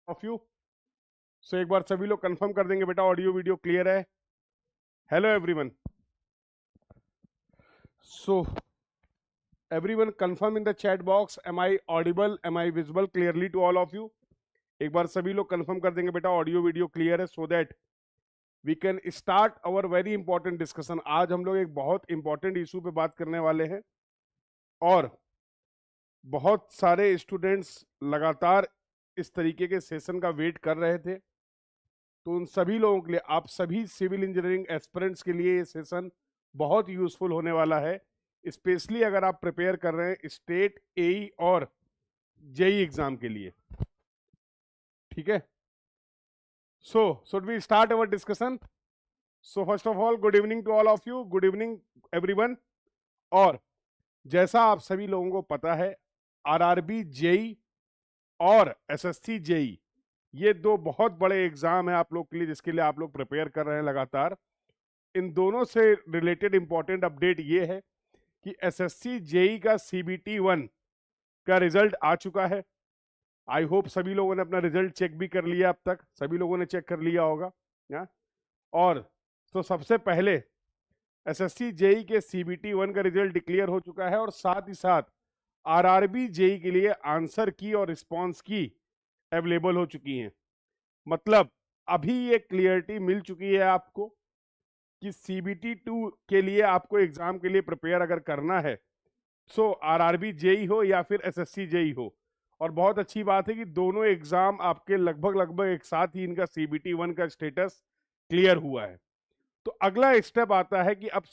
Of you. सो एक बार सभी लोग कंफर्म कर देंगे बेटा ऑडियो वीडियो क्लियर है। Hello everyone. So everyone confirm in the chat box, am I audible, am I visible clearly to all of you. एक बार सभी लोग कंफर्म कर देंगे बेटा ऑडियो वीडियो क्लियर है, so that we can start our very important discussion. आज हम लोग एक बहुत इंपॉर्टेंट इशू पे बात करने वाले हैं और बहुत सारे स्टूडेंट्स लगातार इस तरीके के सेशन का वेट कर रहे थे। तो उन सभी लोगों के लिए, आप सभी सिविल इंजीनियरिंग एस्पिरेंट्स के लिए ये सेशन बहुत यूजफुल होने वाला है, स्पेशली अगर आप प्रिपेयर कर रहे हैं स्टेट, एई और जेई एग्जाम के लिए। ठीक है, so should we start our discussion. So first of all good evening to all of you, good evening everyone. और जैसा आप सभी लोगों को पता है, आरआरबी जेई और एसएससी जेई ये दो बहुत बड़े एग्जाम है आप लोग के लिए, जिसके लिए आप लोग प्रिपेयर कर रहे हैं लगातार। इन दोनों से रिलेटेड इंपॉर्टेंट अपडेट ये है कि एसएससी जेई का सीबीटी 1 का रिजल्ट आ चुका है। आई होप सभी लोगों ने अपना रिजल्ट चेक भी कर लिया, अब तक सभी लोगों ने चेक कर लिया होगा या? और तो सबसे पहले एसएससी जेई के सीबीटी 1 का रिजल्ट डिक्लेयर हो चुका है और साथ ही साथ आरआरबी जेई के लिए आंसर की और रिस्पॉन्स की अवेलेबल हो चुकी हैं। मतलब अभी ये क्लियरिटी मिल चुकी है आपको कि सीबीटी 2 के लिए आपको एग्जाम के लिए प्रिपेयर अगर करना है, सो आरआरबी जेई हो या फिर एसएससी जेई हो। और बहुत अच्छी बात है कि दोनों एग्जाम आपके लगभग लगभग एक साथ ही इनका सीबीटी 1 का स्टेटस क्लियर हुआ है। तो अगला स्टेप आता है कि अब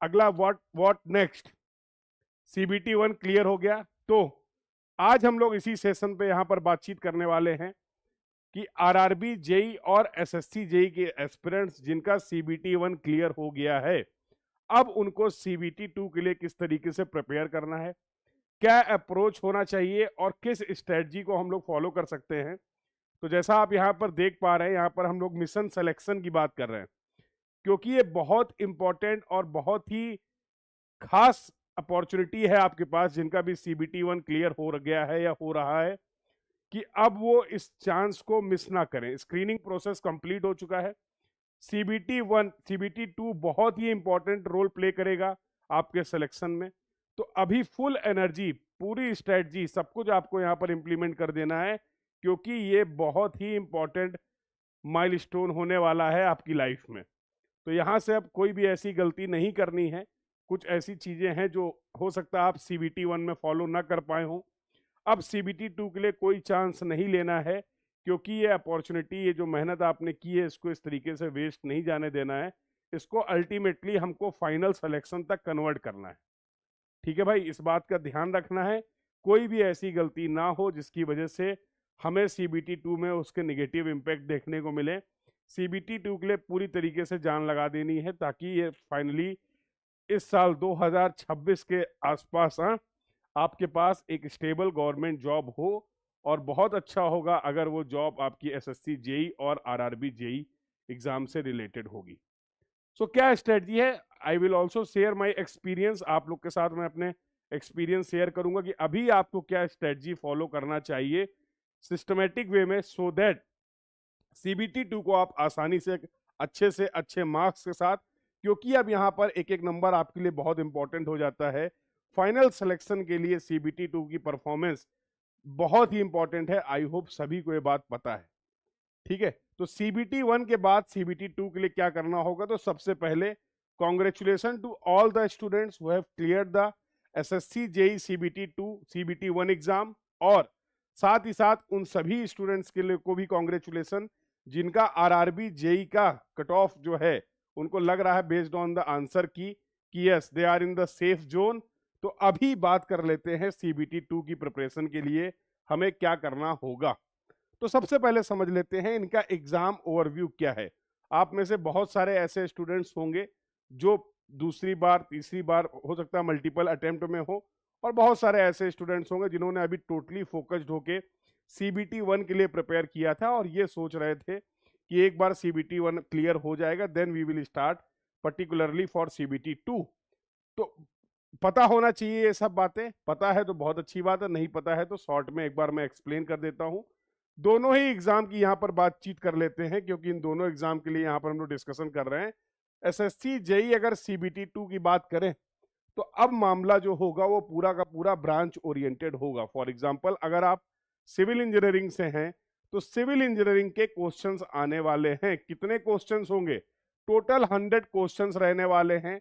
अगला व्हाट नेक्स्ट। सीबीटी 1 क्लियर हो गया, तो आज हम लोग इसी सेशन पे यहाँ पर बातचीत करने वाले हैं कि आरआरबी जेई और एसएससी जेई के एस्पिरेंट्स जिनका सीबीटी 1 क्लियर हो गया है, अब उनको सीबीटी 2 के लिए किस तरीके से प्रिपेयर करना है, क्या अप्रोच होना चाहिए और किस स्ट्रेटजी को हम लोग फॉलो कर सकते हैं। तो जैसा आप यहाँ पर देख पा रहे हैं, यहाँ पर हम लोग मिशन सिलेक्शन की बात कर रहे हैं, क्योंकि ये बहुत इंपॉर्टेंट और बहुत ही खास अपॉर्चुनिटी है आपके पास जिनका भी सीबीटी 1 क्लियर हो गया है या हो रहा है, कि अब वो इस चांस को मिस ना करें। स्क्रीनिंग प्रोसेस कंप्लीट हो चुका है। सीबीटी 1 सीबीटी 2 बहुत ही इंपॉर्टेंट रोल प्ले करेगा आपके सिलेक्शन में। तो अभी फुल एनर्जी, पूरी स्ट्रेटजी, सब कुछ आपको यहाँ पर इंप्लीमेंट कर देना है, क्योंकि ये बहुत ही इंपॉर्टेंट माइलस्टोन होने वाला है आपकी लाइफ में। तो यहाँ से अब कोई भी ऐसी गलती नहीं करनी है। कुछ ऐसी चीजें हैं जो हो सकता है आप सीबीटी 1 में फॉलो ना कर पाए हों, अब सीबीटी 2 के लिए कोई चांस नहीं लेना है, क्योंकि ये अपॉर्चुनिटी, ये जो मेहनत आपने की है, इसको इस तरीके से वेस्ट नहीं जाने देना है। इसको अल्टीमेटली हमको फाइनल सिलेक्शन तक कन्वर्ट करना है। ठीक है भाई, इस बात का ध्यान रखना है, कोई भी ऐसी गलती ना हो जिसकी वजह से हमें सीबीटी 2 में उसके निगेटिव इम्पैक्ट देखने को मिले। सीबीटी 2 के लिए पूरी तरीके से जान लगा देनी है, ताकि ये फाइनली इस साल 2026 के आसपास आपके पास एक स्टेबल गवर्नमेंट जॉब हो। और बहुत अच्छा होगा अगर वो जॉब आपकी एसएससी जेई और आरआरबी जेई एग्जाम से रिलेटेड होगी। सो क्या स्ट्रेटजी है, I will also share my experience. आप लोग के साथ मैं अपने एक्सपीरियंस शेयर करूंगा कि अभी आपको क्या स्ट्रेटजी फॉलो करना चाहिए सिस्टमेटिक वे में, सो दैट सीबीटी 2 को आप आसानी से अच्छे मार्क्स के साथ, क्योंकि अब यहाँ पर एक एक नंबर आपके लिए बहुत इंपॉर्टेंट हो जाता है। फाइनल सिलेक्शन के लिए सीबीटी 2 की परफॉर्मेंस बहुत ही इंपॉर्टेंट है। आई होप सभी को ये बात पता है। ठीक है, तो सीबीटी 1 के बाद सीबीटी 2 के लिए क्या करना होगा, तो सबसे पहले congratulation to all the students who have cleared the SSC JE CBT 2 CBT 1 exam. और साथ ही साथ उन सभी स्टूडेंट्स के लिए को भी कॉन्ग्रेचुलेशन जिनका आरआरबी जेई का कट ऑफ जो है, उनको लग रहा है based on the answer key कि yes they are in the safe zone. तो अभी बात कर लेते हैं सीबीटी 2 की प्रिपरेशन के लिए हमें क्या करना होगा। तो सबसे पहले समझ लेते हैं इनका एग्जाम ओवरव्यू क्या है। आप में से बहुत सारे ऐसे स्टूडेंट्स होंगे जो दूसरी बार, तीसरी बार, हो सकता है मल्टीपल अटेम्प्ट में हो, और बहुत सारे ऐसे स्टूडेंट्स होंगे जिन्होंने अभी टोटली फोकस्ड होके सीबीटी 1 के लिए प्रिपेयर किया था और ये सोच रहे थे कि एक बार सीबीटी 1 क्लियर हो जाएगा then we will start particularly for CBT 2। तो पता होना चाहिए ये सब बातें। पता है तो बहुत अच्छी बात है, नहीं पता है तो शॉर्ट में एक बार मैं एक्सप्लेन कर देता हूं। दोनों ही एग्जाम की यहाँ पर बातचीत कर लेते हैं, क्योंकि इन दोनों एग्जाम के लिए यहाँ पर हम लोग डिस्कशन कर रहे हैं। एसएससी जेई अगर सीबीटी 2 की बात करें तो अब मामला जो होगा वो पूरा का पूरा ब्रांच ओरिएंटेड होगा। फॉर एग्जांपल अगर आप सिविल इंजीनियरिंग से हैं तो सिविल इंजीनियरिंग के क्वेश्चंस आने वाले हैं। कितने क्वेश्चंस होंगे? टोटल 100 क्वेश्चंस रहने वाले हैं।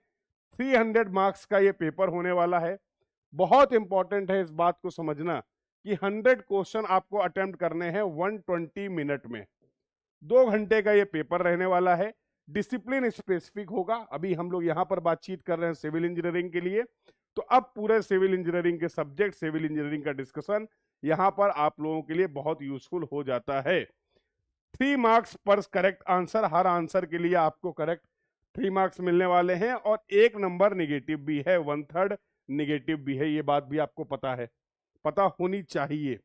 300 मार्क्स का ये पेपर होने वाला है। बहुत इंपॉर्टेंट है इस बात को समझना कि 100 क्वेश्चन आपको अटेम्प्ट करने हैं 120 मिनट में। 2 घंटे का ये पेपर रहने वाला है। डिसिप्लिन स्पेसिफिक होगा। अभी हम लोग यहाँ पर बातचीत कर रहे हैं सिविल इंजीनियरिंग के लिए, तो अब पूरे सिविल इंजीनियरिंग के सब्जेक्ट, सिविल इंजीनियरिंग का डिस्कशन यहाँ पर आप लोगों के लिए बहुत यूजफुल हो जाता है। 3 मार्क्स पर करेक्ट आंसर, हर आंसर के लिए आपको करेक्ट 3 मार्क्स मिलने वाले हैं और 1 नंबर निगेटिव भी है, 1/3 निगेटिव भी है। ये बात भी आपको पता है, पता होनी चाहिए।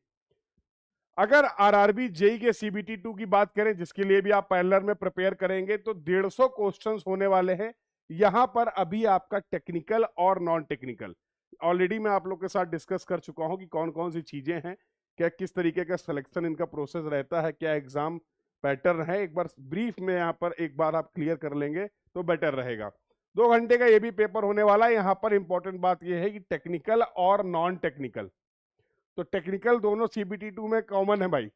अगर आरआरबी जेई के सीबीटी 2 की बात करें, जिसके लिए भी आप पैरेलल में प्रिपेयर करेंगे, तो 150 क्वेश्चंस होने वाले हैं। यहां पर अभी आपका टेक्निकल और नॉन टेक्निकल ऑलरेडी मैं आप लोग के साथ डिस्कस कर चुका हूं कि कौन कौन सी चीजें हैं, क्या किस तरीके का सिलेक्शन इनका प्रोसेस रहता है, क्या एग्जाम पैटर्न है। एक बार ब्रीफ में यहाँ पर एक बार आप क्लियर कर लेंगे तो बेटर रहेगा। 2 घंटे का ये भी पेपर होने वाला है। यहाँ पर इंपॉर्टेंट बात यह है कि टेक्निकल और नॉन टेक्निकल, तो टेक्निकल दोनों सीबीटी 2 में कॉमन है भाई।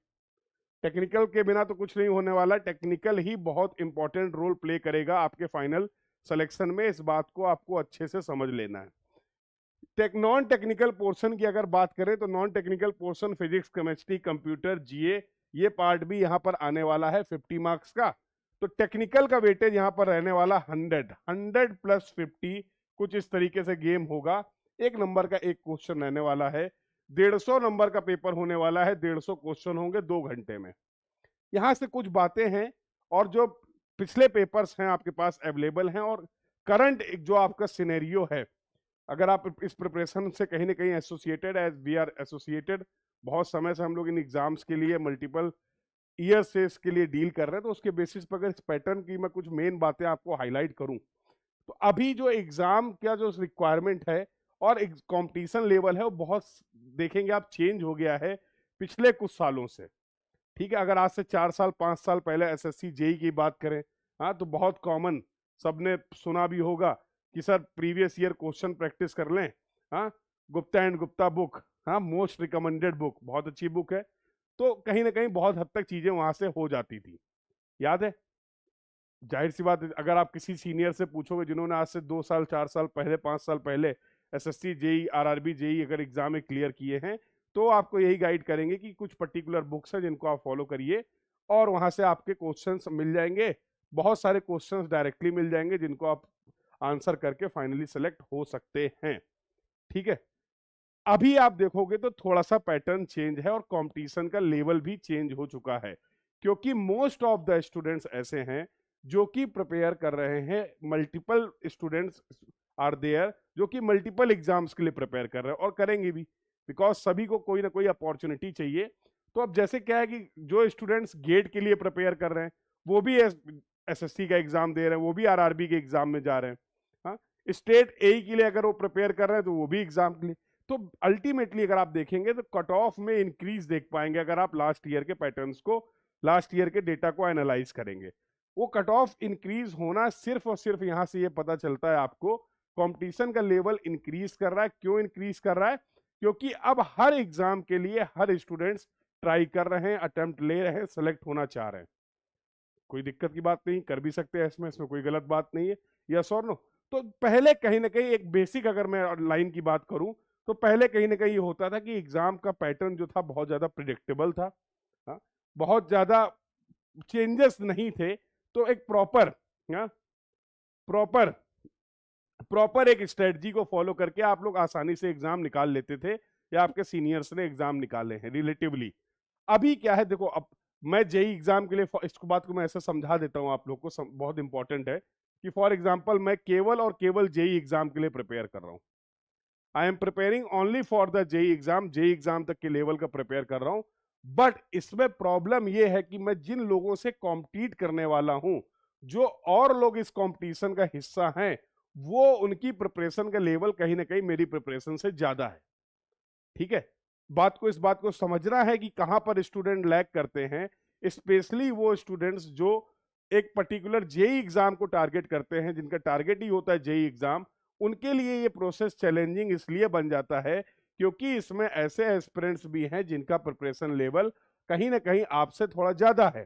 टेक्निकल के बिना तो कुछ नहीं होने वाला। टेक्निकल ही बहुत इंपॉर्टेंट रोल प्ले करेगा आपके फाइनल सिलेक्शन में। इस बात को आपको अच्छे से समझ लेना है। नॉन टेक्निकल पोर्शन की अगर बात करें तो non technical portion physics, chemistry, computer, GA, ये पार्ट भी यहाँ पर आने वाला है 50 मार्क्स का। तो टेक्निकल का वेटेज यहाँ पर रहने वाला 100 प्लस 50, कुछ इस तरीके से गेम होगा। 1 नंबर का एक क्वेश्चन रहने वाला है। 150 नंबर का पेपर होने वाला है। 150 क्वेश्चन होंगे 2 घंटे में। यहां से कुछ बातें हैं और जो पिछले पेपर्स हैं आपके पास अवेलेबल हैं, और करंट जो आपका सिनेरियो है, अगर आप इस प्रिपरेशन से कहीं ना कहीं associated, as we are associated, बहुत समय से हम लोग इन एग्जाम्स के लिए मल्टीपल ईयर से इसके लिए डील कर रहे हैं, तो उसके बेसिस पर अगर इस पैटर्न की मैं कुछ मेन बातें आपको हाईलाइट करूं, तो अभी जो एग्जाम का जो रिक्वायरमेंट है और कंपटीशन लेवल है वो बहुत देखेंगे आप चेंज हो गया है पिछले कुछ सालों से। ठीक है, अगर आज से 4 साल 5 साल पहले एसएससी जेई की बात करें, हाँ, तो बहुत कॉमन, सबने सुना भी होगा कि sir previous year question practice कर लें। हाँ, गुप्ता एंड गुप्ता बुक, हाँ, मोस्ट रिकमेंडेड बुक, बहुत अच्छी बुक है। तो कहीं ना कहीं बहुत हद तक चीजें वहां से हो जाती थी, याद है। जाहिर सी बात है, अगर आप किसी सीनियर से पूछोगे जिन्होंने आज से 2 साल 4 साल पहले 5 साल पहले एसएससी जेई आरआरबी जेई अगर एग्जाम में क्लियर किए हैं, तो आपको यही गाइड करेंगे कि कुछ पर्टिकुलर बुक्स हैं जिनको आप फॉलो करिए और वहां से आपके क्वेश्चंस मिल जाएंगे। बहुत सारे क्वेश्चंस डायरेक्टली मिल जाएंगे जिनको आप आंसर करके फाइनली सेलेक्ट हो सकते हैं। ठीक है, अभी आप देखोगे तो थोड़ा सा पैटर्न चेंज है और कंपटीशन का लेवल भी चेंज हो चुका है, क्योंकि मोस्ट ऑफ द स्टूडेंट्स ऐसे हैं जो कि प्रिपेयर कर रहे हैं। मल्टीपल स्टूडेंट्स आर देयर जो कि मल्टीपल एग्जाम्स के लिए प्रिपेयर कर रहे हैं और करेंगे भी, बिकॉज सभी को कोई ना कोई अपॉर्चुनिटी चाहिए। तो अब जैसे क्या है कि जो स्टूडेंट्स गेट के लिए प्रिपेयर कर रहे हैं वो भी एसएससी का एग्जाम दे रहे हैं, वो भी आरआरबी के एग्जाम में जा रहे हैं। हाँ, स्टेट ए के लिए अगर वो प्रिपेयर कर रहे हैं तो वो भी एग्जाम के लिए। तो अल्टीमेटली अगर आप देखेंगे तो कट ऑफ में इंक्रीज देख पाएंगे अगर आप लास्ट ईयर के पैटर्न्स को, लास्ट ईयर के डेटा को एनालाइज करेंगे। वो कट ऑफ इंक्रीज होना सिर्फ और सिर्फ यहां से ये पता चलता है आपको कंपटीशन का लेवल इंक्रीज कर रहा है। क्यों इंक्रीज कर रहा है? क्योंकि अब हर एग्जाम के लिए हर स्टूडेंट्स ट्राई कर रहे हैं, अटेम्प्ट ले रहे हैं, सेलेक्ट होना चाह रहे हैं। कोई दिक्कत की बात नहीं, कर भी सकते हैं इसमें कोई गलत बात नहीं है। यस और नो? तो पहले कहीं ना कहीं एक बेसिक अगर मैं लाइन की बात करूं तो पहले कहीं ना कहीं ये होता था कि एग्जाम का पैटर्न जो था बहुत ज्यादा प्रिडिक्टेबल था। हाँ, बहुत ज्यादा चेंजेस नहीं थे। तो एक प्रॉपर प्रॉपर प्रॉपर एक स्ट्रेटजी को फॉलो करके आप लोग आसानी से एग्जाम निकाल लेते थे, या आपके सीनियर्स ने एग्जाम निकाले हैं रिलेटिवली। अभी क्या है, देखो, अब मैं जेई एग्जाम के लिए इसको बात को मैं ऐसे समझा देता हूं आप लोग को, बहुत इंपॉर्टेंट है कि फॉर एग्जांपल मैं केवल और केवल जेई एग्जाम के लिए प्रिपेयर कर रहा हूं। I am preparing only for the JE exam, JE exam तक के लेवल का प्रिपेयर कर रहा हूं। बट इसमें प्रॉब्लम यह है कि मैं जिन लोगों से कॉम्पीट करने वाला हूं, जो और लोग इस कॉम्पिटिशन का हिस्सा हैं, वो उनकी प्रिपरेशन का लेवल कहीं ना कहीं मेरी प्रिपरेशन से ज्यादा है। ठीक है, इस बात को समझना है कि कहां पर स्टूडेंट लैग करते हैं, स्पेशली वो स्टूडेंट्स जो एक पर्टिकुलर जेई एग्जाम को टारगेट करते हैं, जिनका टारगेट ही होता है जेई एग्जाम। उनके लिए ये प्रोसेस चैलेंजिंग इसलिए बन जाता है क्योंकि इसमें ऐसे एस्पिरेंट्स भी हैं जिनका प्रिपरेशन लेवल कहीं ना कहीं आपसे थोड़ा ज्यादा है।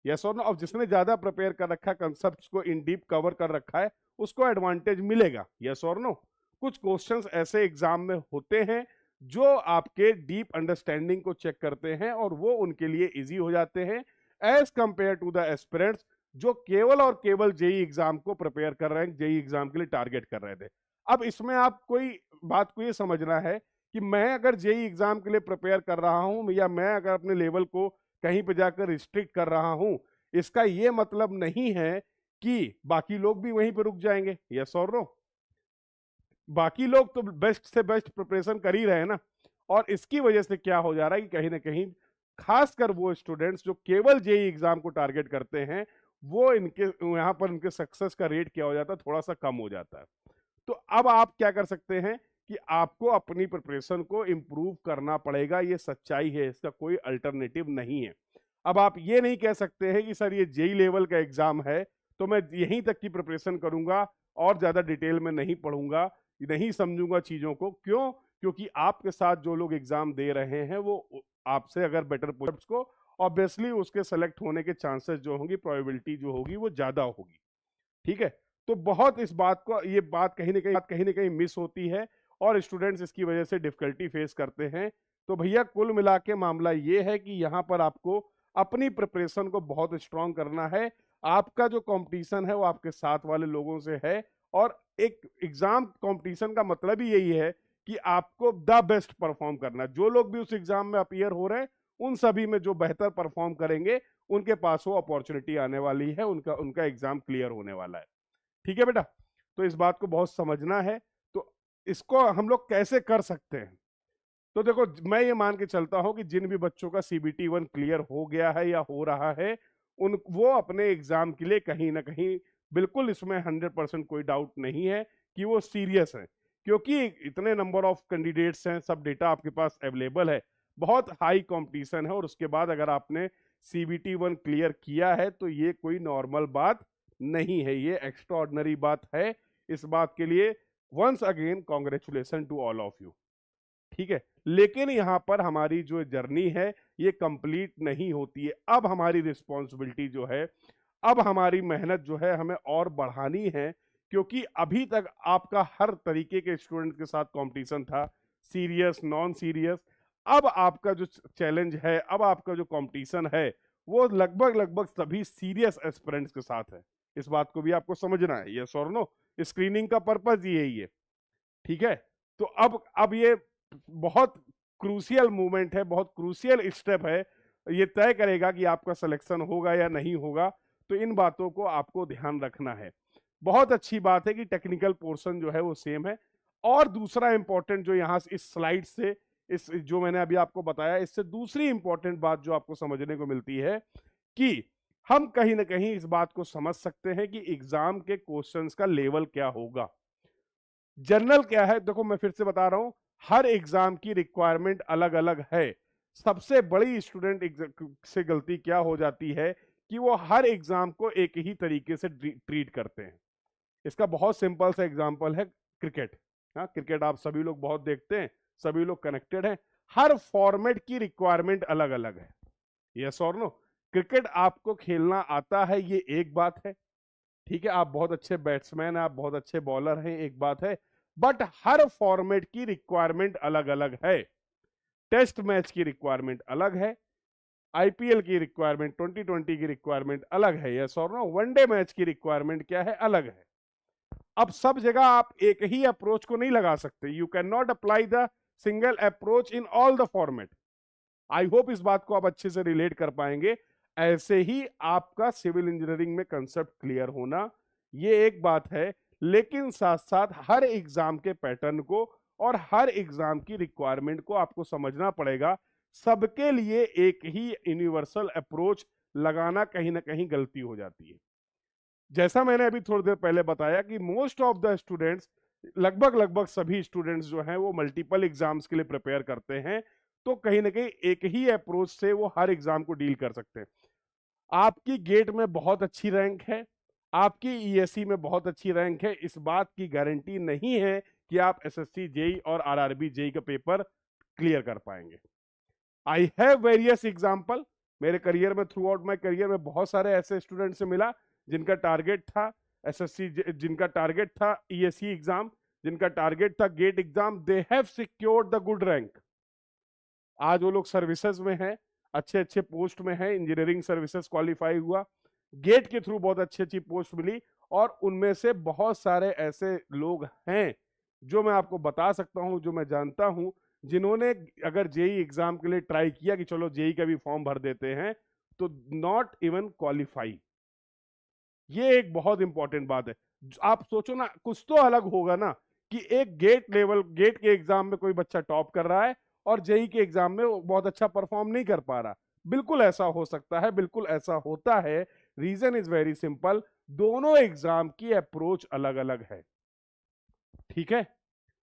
यस और नो? अब जिसने ज्यादा प्रिपेयर कर रखा है, कंसेप्ट्स को इन डीप कवर कर रखा है, उसको एडवांटेज मिलेगा। यस और नो? कुछ क्वेश्चंस ऐसे एग्जाम में होते हैं जो आपके डीप अंडरस्टैंडिंग को चेक करते हैं और वो उनके लिए इजी हो जाते हैं as compare to the aspirants जो केवल और केवल जेई एग्जाम को प्रिपेयर कर रहे हैं, जेई एग्जाम के लिए टारगेट कर रहे थे। अब इसमें आप कोई बात को ये समझना है कि मैं अगर जेई एग्जाम के लिए प्रिपेयर कर रहा हूं या मैं अगर अपने लेवल को कहीं पे जाकर रिस्ट्रिक्ट कर रहा हूं, इसका ये मतलब नहीं है कि बाकी लोग भी वहीं पे रुक जाएंगे। यस और नो? बाकी लोग तो बेस्ट से बेस्ट प्रिपरेशन कर ही रहे हैं ना। और इसकी वजह से क्या हो जा रहा है कि कहीं ना कहीं खासकर वो स्टूडेंट्स जो केवल जेई एग्जाम को टारगेट करते हैं, वो इनके यहाँ पर इनके सक्सेस का रेट क्या हो जाता है, थोड़ा सा कम हो जाता है। तो अब आप क्या कर सकते हैं कि आपको अपनी प्रिपरेशन को इंप्रूव करना पड़ेगा, ये सच्चाई है, इसका कोई अल्टरनेटिव नहीं है। अब आप ये नहीं कह सकते हैं कि सर ये जेई लेवल का एग्जाम है तो मैं यहीं तक की प्रिपरेशन करूंगा और ज्यादा डिटेल में नहीं पढ़ूंगा, नहीं समझूंगा चीजों को। क्यों? क्योंकि आपके साथ जो लोग एग्जाम दे रहे हैं वो आपसे अगर बेटर को ऑब्वियसली उसके सेलेक्ट होने के चांसेस जो होंगी, प्रोबेबिलिटी जो होगी वो ज्यादा होगी। ठीक है? तो बहुत इस बात को, ये बात कहीं ना कहीं मिस होती है और स्टूडेंट्स इसकी वजह से डिफिकल्टी फेस करते हैं। तो भैया कुल मिला के मामला ये है कि यहाँ पर आपको अपनी प्रिपरेशन को बहुत स्ट्रांग करना है। आपका जो कंपटीशन है वो आपके साथ वाले लोगों से है और एक एग्जाम कंपटीशन का मतलब ही यही है कि आपको द बेस्ट परफॉर्म करना। जो लोग भी उस एग्जाम में अपीयर हो रहे हैं उन सभी में जो बेहतर परफॉर्म करेंगे उनके पास वो अपॉर्चुनिटी आने वाली है, उनका उनका एग्जाम क्लियर होने वाला है। ठीक है बेटा? तो इस बात को बहुत समझना है। तो इसको हम लोग कैसे कर सकते हैं? तो देखो, मैं ये मान के चलता हूं कि जिन भी बच्चों का CBT 1 क्लियर हो गया है या हो रहा है, उन वो अपने एग्जाम के लिए कहीं ना कहीं बिल्कुल, इसमें 100% कोई डाउट नहीं है कि वो सीरियस है। क्योंकि इतने नंबर ऑफ कैंडिडेट्स हैं, सब डेटा आपके पास अवेलेबल है, बहुत हाई कंपटीशन है और उसके बाद अगर आपने CBT 1 क्लियर किया है तो ये कोई नॉर्मल बात नहीं है, ये एक्स्ट्राऑर्डिनरी बात है। इस बात के लिए once again congratulation to all of you. ठीक है? लेकिन यहां पर हमारी जो जर्नी है ये कंप्लीट नहीं होती है। अब हमारी रिस्पॉन्सिबिलिटी जो है, अब हमारी मेहनत जो है हमें और बढ़ानी है। क्योंकि अभी तक आपका हर तरीके के स्टूडेंट के साथ कंपटीशन था, सीरियस, नॉन सीरियस। अब आपका जो चैलेंज है, अब आपका जो कंपटीशन है, वो लगभग लगभग सभी सीरियस एस्पिरेंट्स के साथ है। इस बात को भी आपको समझना है। यस और नो? स्क्रीनिंग का पर्पज यही है। ठीक है? तो अब ये बहुत क्रूशियल मूवमेंट है, बहुत क्रूशियल स्टेप है, ये तय करेगा कि आपका सिलेक्शन होगा या नहीं होगा। तो इन बातों को आपको ध्यान रखना है। बहुत अच्छी बात है कि टेक्निकल पोर्शन जो है वो सेम है। और दूसरा इंपॉर्टेंट जो यहाँ इस स्लाइड से, इस जो मैंने अभी आपको बताया, इससे दूसरी इंपॉर्टेंट बात जो आपको समझने को मिलती है कि हम कहीं ना कहीं इस बात को समझ सकते हैं कि एग्जाम के क्वेश्चंस का लेवल क्या होगा। जनरल क्या है, देखो मैं फिर से बता रहा हूं, हर एग्जाम की रिक्वायरमेंट अलग अलग है। सबसे बड़ी स्टूडेंट से गलती क्या हो जाती है कि वो हर एग्जाम को एक ही तरीके से ट्रीट करते हैं। इसका बहुत सिंपल सा एग्जांपल है क्रिकेट। हाँ, क्रिकेट आप सभी लोग बहुत देखते हैं, सभी लोग कनेक्टेड हैं। हर फॉर्मेट की रिक्वायरमेंट अलग अलग है। यस और नो? क्रिकेट आपको खेलना आता है ये एक बात है, ठीक है, आप बहुत अच्छे बैट्समैन हैं, आप बहुत अच्छे बॉलर हैं, एक बात है। बट हर फॉर्मेट की रिक्वायरमेंट अलग अलग है। टेस्ट मैच की रिक्वायरमेंट अलग है, IPL की रिक्वायरमेंट, 2020 की रिक्वायरमेंट अलग है। यस और नो? वनडे मैच की रिक्वायरमेंट क्या है, अलग है। अब सब जगह आप एक ही अप्रोच को नहीं लगा सकते। You can not apply the single approach in all the format. I hope इस बात को आप अच्छे से रिलेट कर पाएंगे। ऐसे ही आपका सिविल इंजीनियरिंग में कंसेप्ट क्लियर होना, ये एक बात है। लेकिन साथ साथ हर एग्जाम के पैटर्न को और हर एग्जाम की रिक्वायरमेंट को आपको समझना पड़ेगा। सबके लिए एक ही यूनिवर्सल अप्रोच लगाना कहीं ना कहीं गलती हो जाती है। जैसा मैंने अभी थोड़ी देर पहले बताया कि मोस्ट ऑफ द स्टूडेंट्स, लगभग लगभग सभी स्टूडेंट्स जो हैं वो मल्टीपल एग्जाम्स के लिए प्रिपेयर करते हैं। तो कहीं ना कहीं एक ही अप्रोच से वो हर एग्जाम को डील कर सकते हैं। आपकी गेट में बहुत अच्छी रैंक है, आपकी ईएससी में बहुत अच्छी रैंक है, इस बात की गारंटी नहीं है कि आप एसएससी जेई और आरआरबी जेई का पेपर क्लियर कर पाएंगे। आई हैव वेरियस एग्जाम्पल, मेरे करियर में, थ्रू आउट माई करियर में बहुत सारे ऐसे स्टूडेंट से मिला जिनका टारगेट था एसएससी, जिनका टारगेट था ईएससी एग्जाम, जिनका टारगेट था GATE exam, they have secured the good rank. आज वो लोग सर्विसेज में हैं, अच्छे अच्छे पोस्ट में हैं, इंजीनियरिंग सर्विसेज क्वालिफाई हुआ, गेट के थ्रू बहुत अच्छी अच्छी पोस्ट मिली, और उनमें से बहुत सारे ऐसे लोग हैं जो मैं आपको बता सकता हूं, जो मैं जानता हूं, जिन्होंने अगर जेई एग्जाम के लिए ट्राई किया कि चलो जेई का भी फॉर्म भर देते हैं, तो नॉट इवन क्वालिफाई। ये एक बहुत इंपॉर्टेंट बात है। आप सोचो ना, कुछ तो अलग होगा ना कि एक गेट लेवल, गेट के एग्जाम में कोई बच्चा टॉप कर रहा है और जेई के एग्जाम में वो बहुत अच्छा परफॉर्म नहीं कर पा रहा। बिल्कुल ऐसा हो सकता है, बिल्कुल ऐसा होता है। रीजन इज वेरी सिंपल, दोनों एग्जाम की अप्रोच अलग अलग है। ठीक है,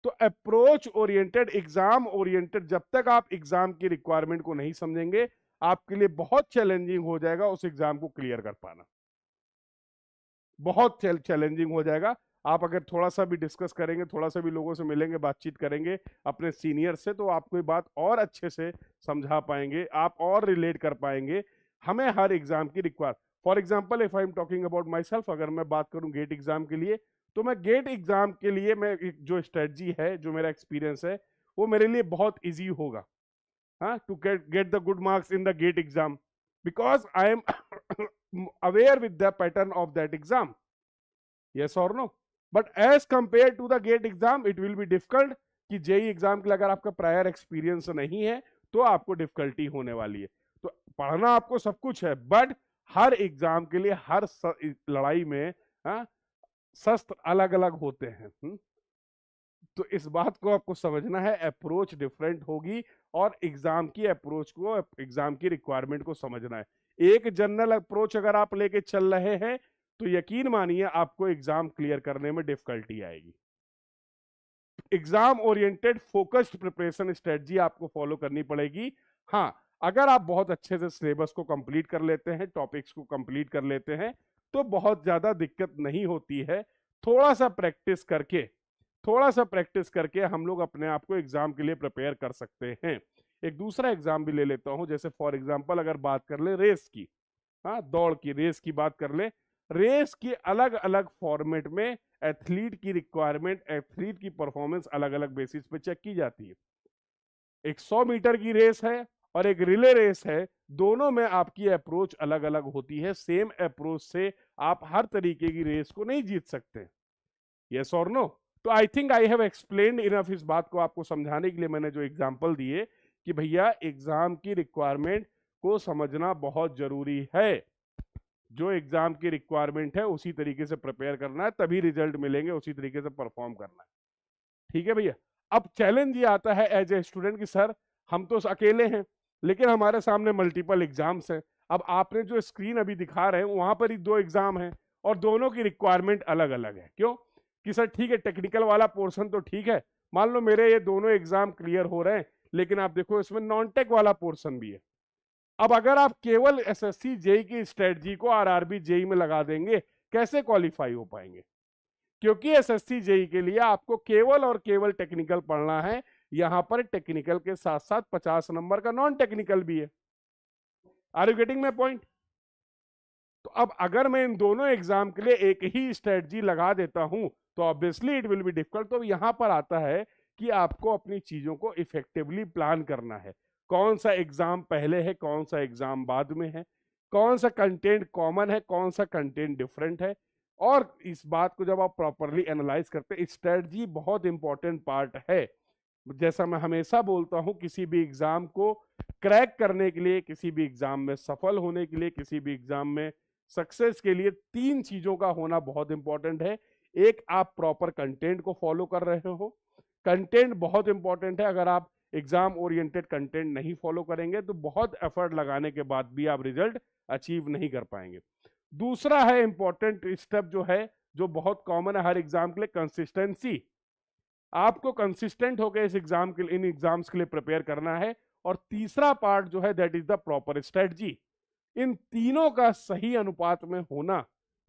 तो अप्रोच ओरिएंटेड, एग्जाम ओरिएंटेड, जब तक आप एग्जाम की रिक्वायरमेंट को नहीं समझेंगे, आपके लिए बहुत चैलेंजिंग हो जाएगा उस एग्जाम को क्लियर कर पाना, बहुत चैलेंजिंग हो जाएगा। आप अगर थोड़ा सा भी डिस्कस करेंगे, थोड़ा सा भी लोगों से मिलेंगे, बातचीत करेंगे अपने सीनियर से, तो आपको ये बात और अच्छे से समझा पाएंगे, आप और रिलेट कर पाएंगे। हमें हर एग्जाम की require, for example if I am talking about my self, अगर मैं बात करूं गेट एग्जाम के लिए, तो मैं गेट एग्जाम के लिए मैं जो स्ट्रेटजी है, जो मेरा एक्सपीरियंस है, वो मेरे लिए बहुत ईजी होगा, हाँ, to get the good marks in the GATE exam, because I am aware with the pattern of that exam. Yes or no? But as compared to the GATE exam, it will be difficult कि JEE exam के लिए अगर आपका prior experience नहीं है तो आपको difficulty होने वाली है। तो पढ़ना आपको सब कुछ है, बट हर एग्जाम के लिए, हर लड़ाई में शस्त्र अलग अलग होते हैं। तो इस बात को आपको समझना है, अप्रोच डिफरेंट होगी और एग्जाम की अप्रोच को, एग्जाम की रिक्वायरमेंट को समझना है। एक जनरल अप्रोच अगर आप लेके चल रहे हैं तो यकीन मानिए आपको एग्जाम क्लियर करने में डिफिकल्टी आएगी। Exam oriented focused preparation strategy आपको फॉलो करनी पड़ेगी। हाँ, अगर आप बहुत अच्छे से सिलेबस को कंप्लीट कर लेते हैं, टॉपिक्स को कंप्लीट कर लेते हैं, तो बहुत ज्यादा दिक्कत नहीं होती है। थोड़ा सा प्रैक्टिस करके हम लोग अपने आप को एग्जाम के लिए प्रिपेयर कर सकते हैं। एक दूसरा एग्जाम भी ले लेता हूं, जैसे फॉर एग्जांपल अगर बात कर ले रेस की, हाँ, दौड़ की, रेस की बात कर ले। रेस की अलग अलग फॉर्मेट में एथलीट की रिक्वायरमेंट, एथलीट की परफॉर्मेंस अलग अलग बेसिस पे चेक की जाती है। एक 100 मीटर की रेस है और एक रिले रेस है, दोनों में आपकी अप्रोच अलग अलग होती है। सेम अप्रोच से आप हर तरीके की रेस को नहीं जीत सकते। यस और नो? तो I think I have explained enough. इस बात को आपको समझाने के लिए मैंने जो एग्जांपल दिए कि भैया एग्जाम की रिक्वायरमेंट को समझना बहुत जरूरी है। जो एग्जाम की रिक्वायरमेंट है उसी तरीके से प्रिपेयर करना है, तभी रिजल्ट मिलेंगे, उसी तरीके से परफॉर्म करना है। ठीक है भैया। अब चैलेंज ये आता है एज ए स्टूडेंट कि सर हम तो अकेले हैं, लेकिन हमारे सामने मल्टीपल एग्जाम्स हैं। अब आपने जो स्क्रीन अभी दिखा रहे हैं वहां पर ही 2 एग्जाम हैं और दोनों की रिक्वायरमेंट अलग अलग है। क्यों? कि सर ठीक है, टेक्निकल वाला पोर्शन तो ठीक है, मान लो मेरे ये दोनों एग्जाम क्लियर हो रहे हैं, लेकिन आप देखो इसमें नॉन टेक वाला पोर्शन भी है। अब अगर आप केवल एसएससी जेई की स्ट्रेटजी को आरआरबी जेई में लगा देंगे, कैसे क्वालिफाई हो पाएंगे? क्योंकि एसएससी जेई के लिए आपको केवल और केवल टेक्निकल पढ़ना है। यहां पर टेक्निकल के साथ साथ 50 नंबर का नॉन टेक्निकल भी है। Are you getting my point? तो अब अगर मैं इन दोनों एग्जाम के लिए एक ही स्ट्रेटजी लगा देता हूं तो obviously it will be difficult. तो यहां पर आता है कि आपको अपनी चीजों को इफेक्टिवली प्लान करना है। कौन सा एग्जाम पहले है, कौन सा एग्जाम बाद में है, कौन सा कंटेंट कॉमन है, कौन सा कंटेंट डिफरेंट है। और इस बात को जब आप प्रॉपरली एनालाइज करते हैं, स्ट्रेटजी बहुत इंपॉर्टेंट पार्ट है। जैसा मैं हमेशा बोलता हूं, किसी भी एग्जाम को क्रैक करने के लिए, किसी भी एग्जाम में सफल होने के लिए, किसी भी एग्जाम में सक्सेस के लिए 3 चीजों का होना बहुत इंपॉर्टेंट है। एक, आप प्रॉपर कंटेंट को फॉलो कर रहे हो। कंटेंट बहुत इंपॉर्टेंट है। अगर आप एग्जाम ओरिएंटेड कंटेंट नहीं फॉलो करेंगे तो बहुत एफर्ट लगाने के बाद भी आप रिजल्ट अचीव नहीं कर पाएंगे। दूसरा है इंपॉर्टेंट स्टेप, जो है, जो बहुत कॉमन है हर एग्जाम के लिए, कंसिस्टेंसी। आपको कंसिस्टेंट होकर इस एग्जाम के लिए, इन एग्जाम्स के लिए प्रिपेयर करना है और तीसरा पार्ट जो है that is the proper strategy. इन तीनों का सही अनुपात में होना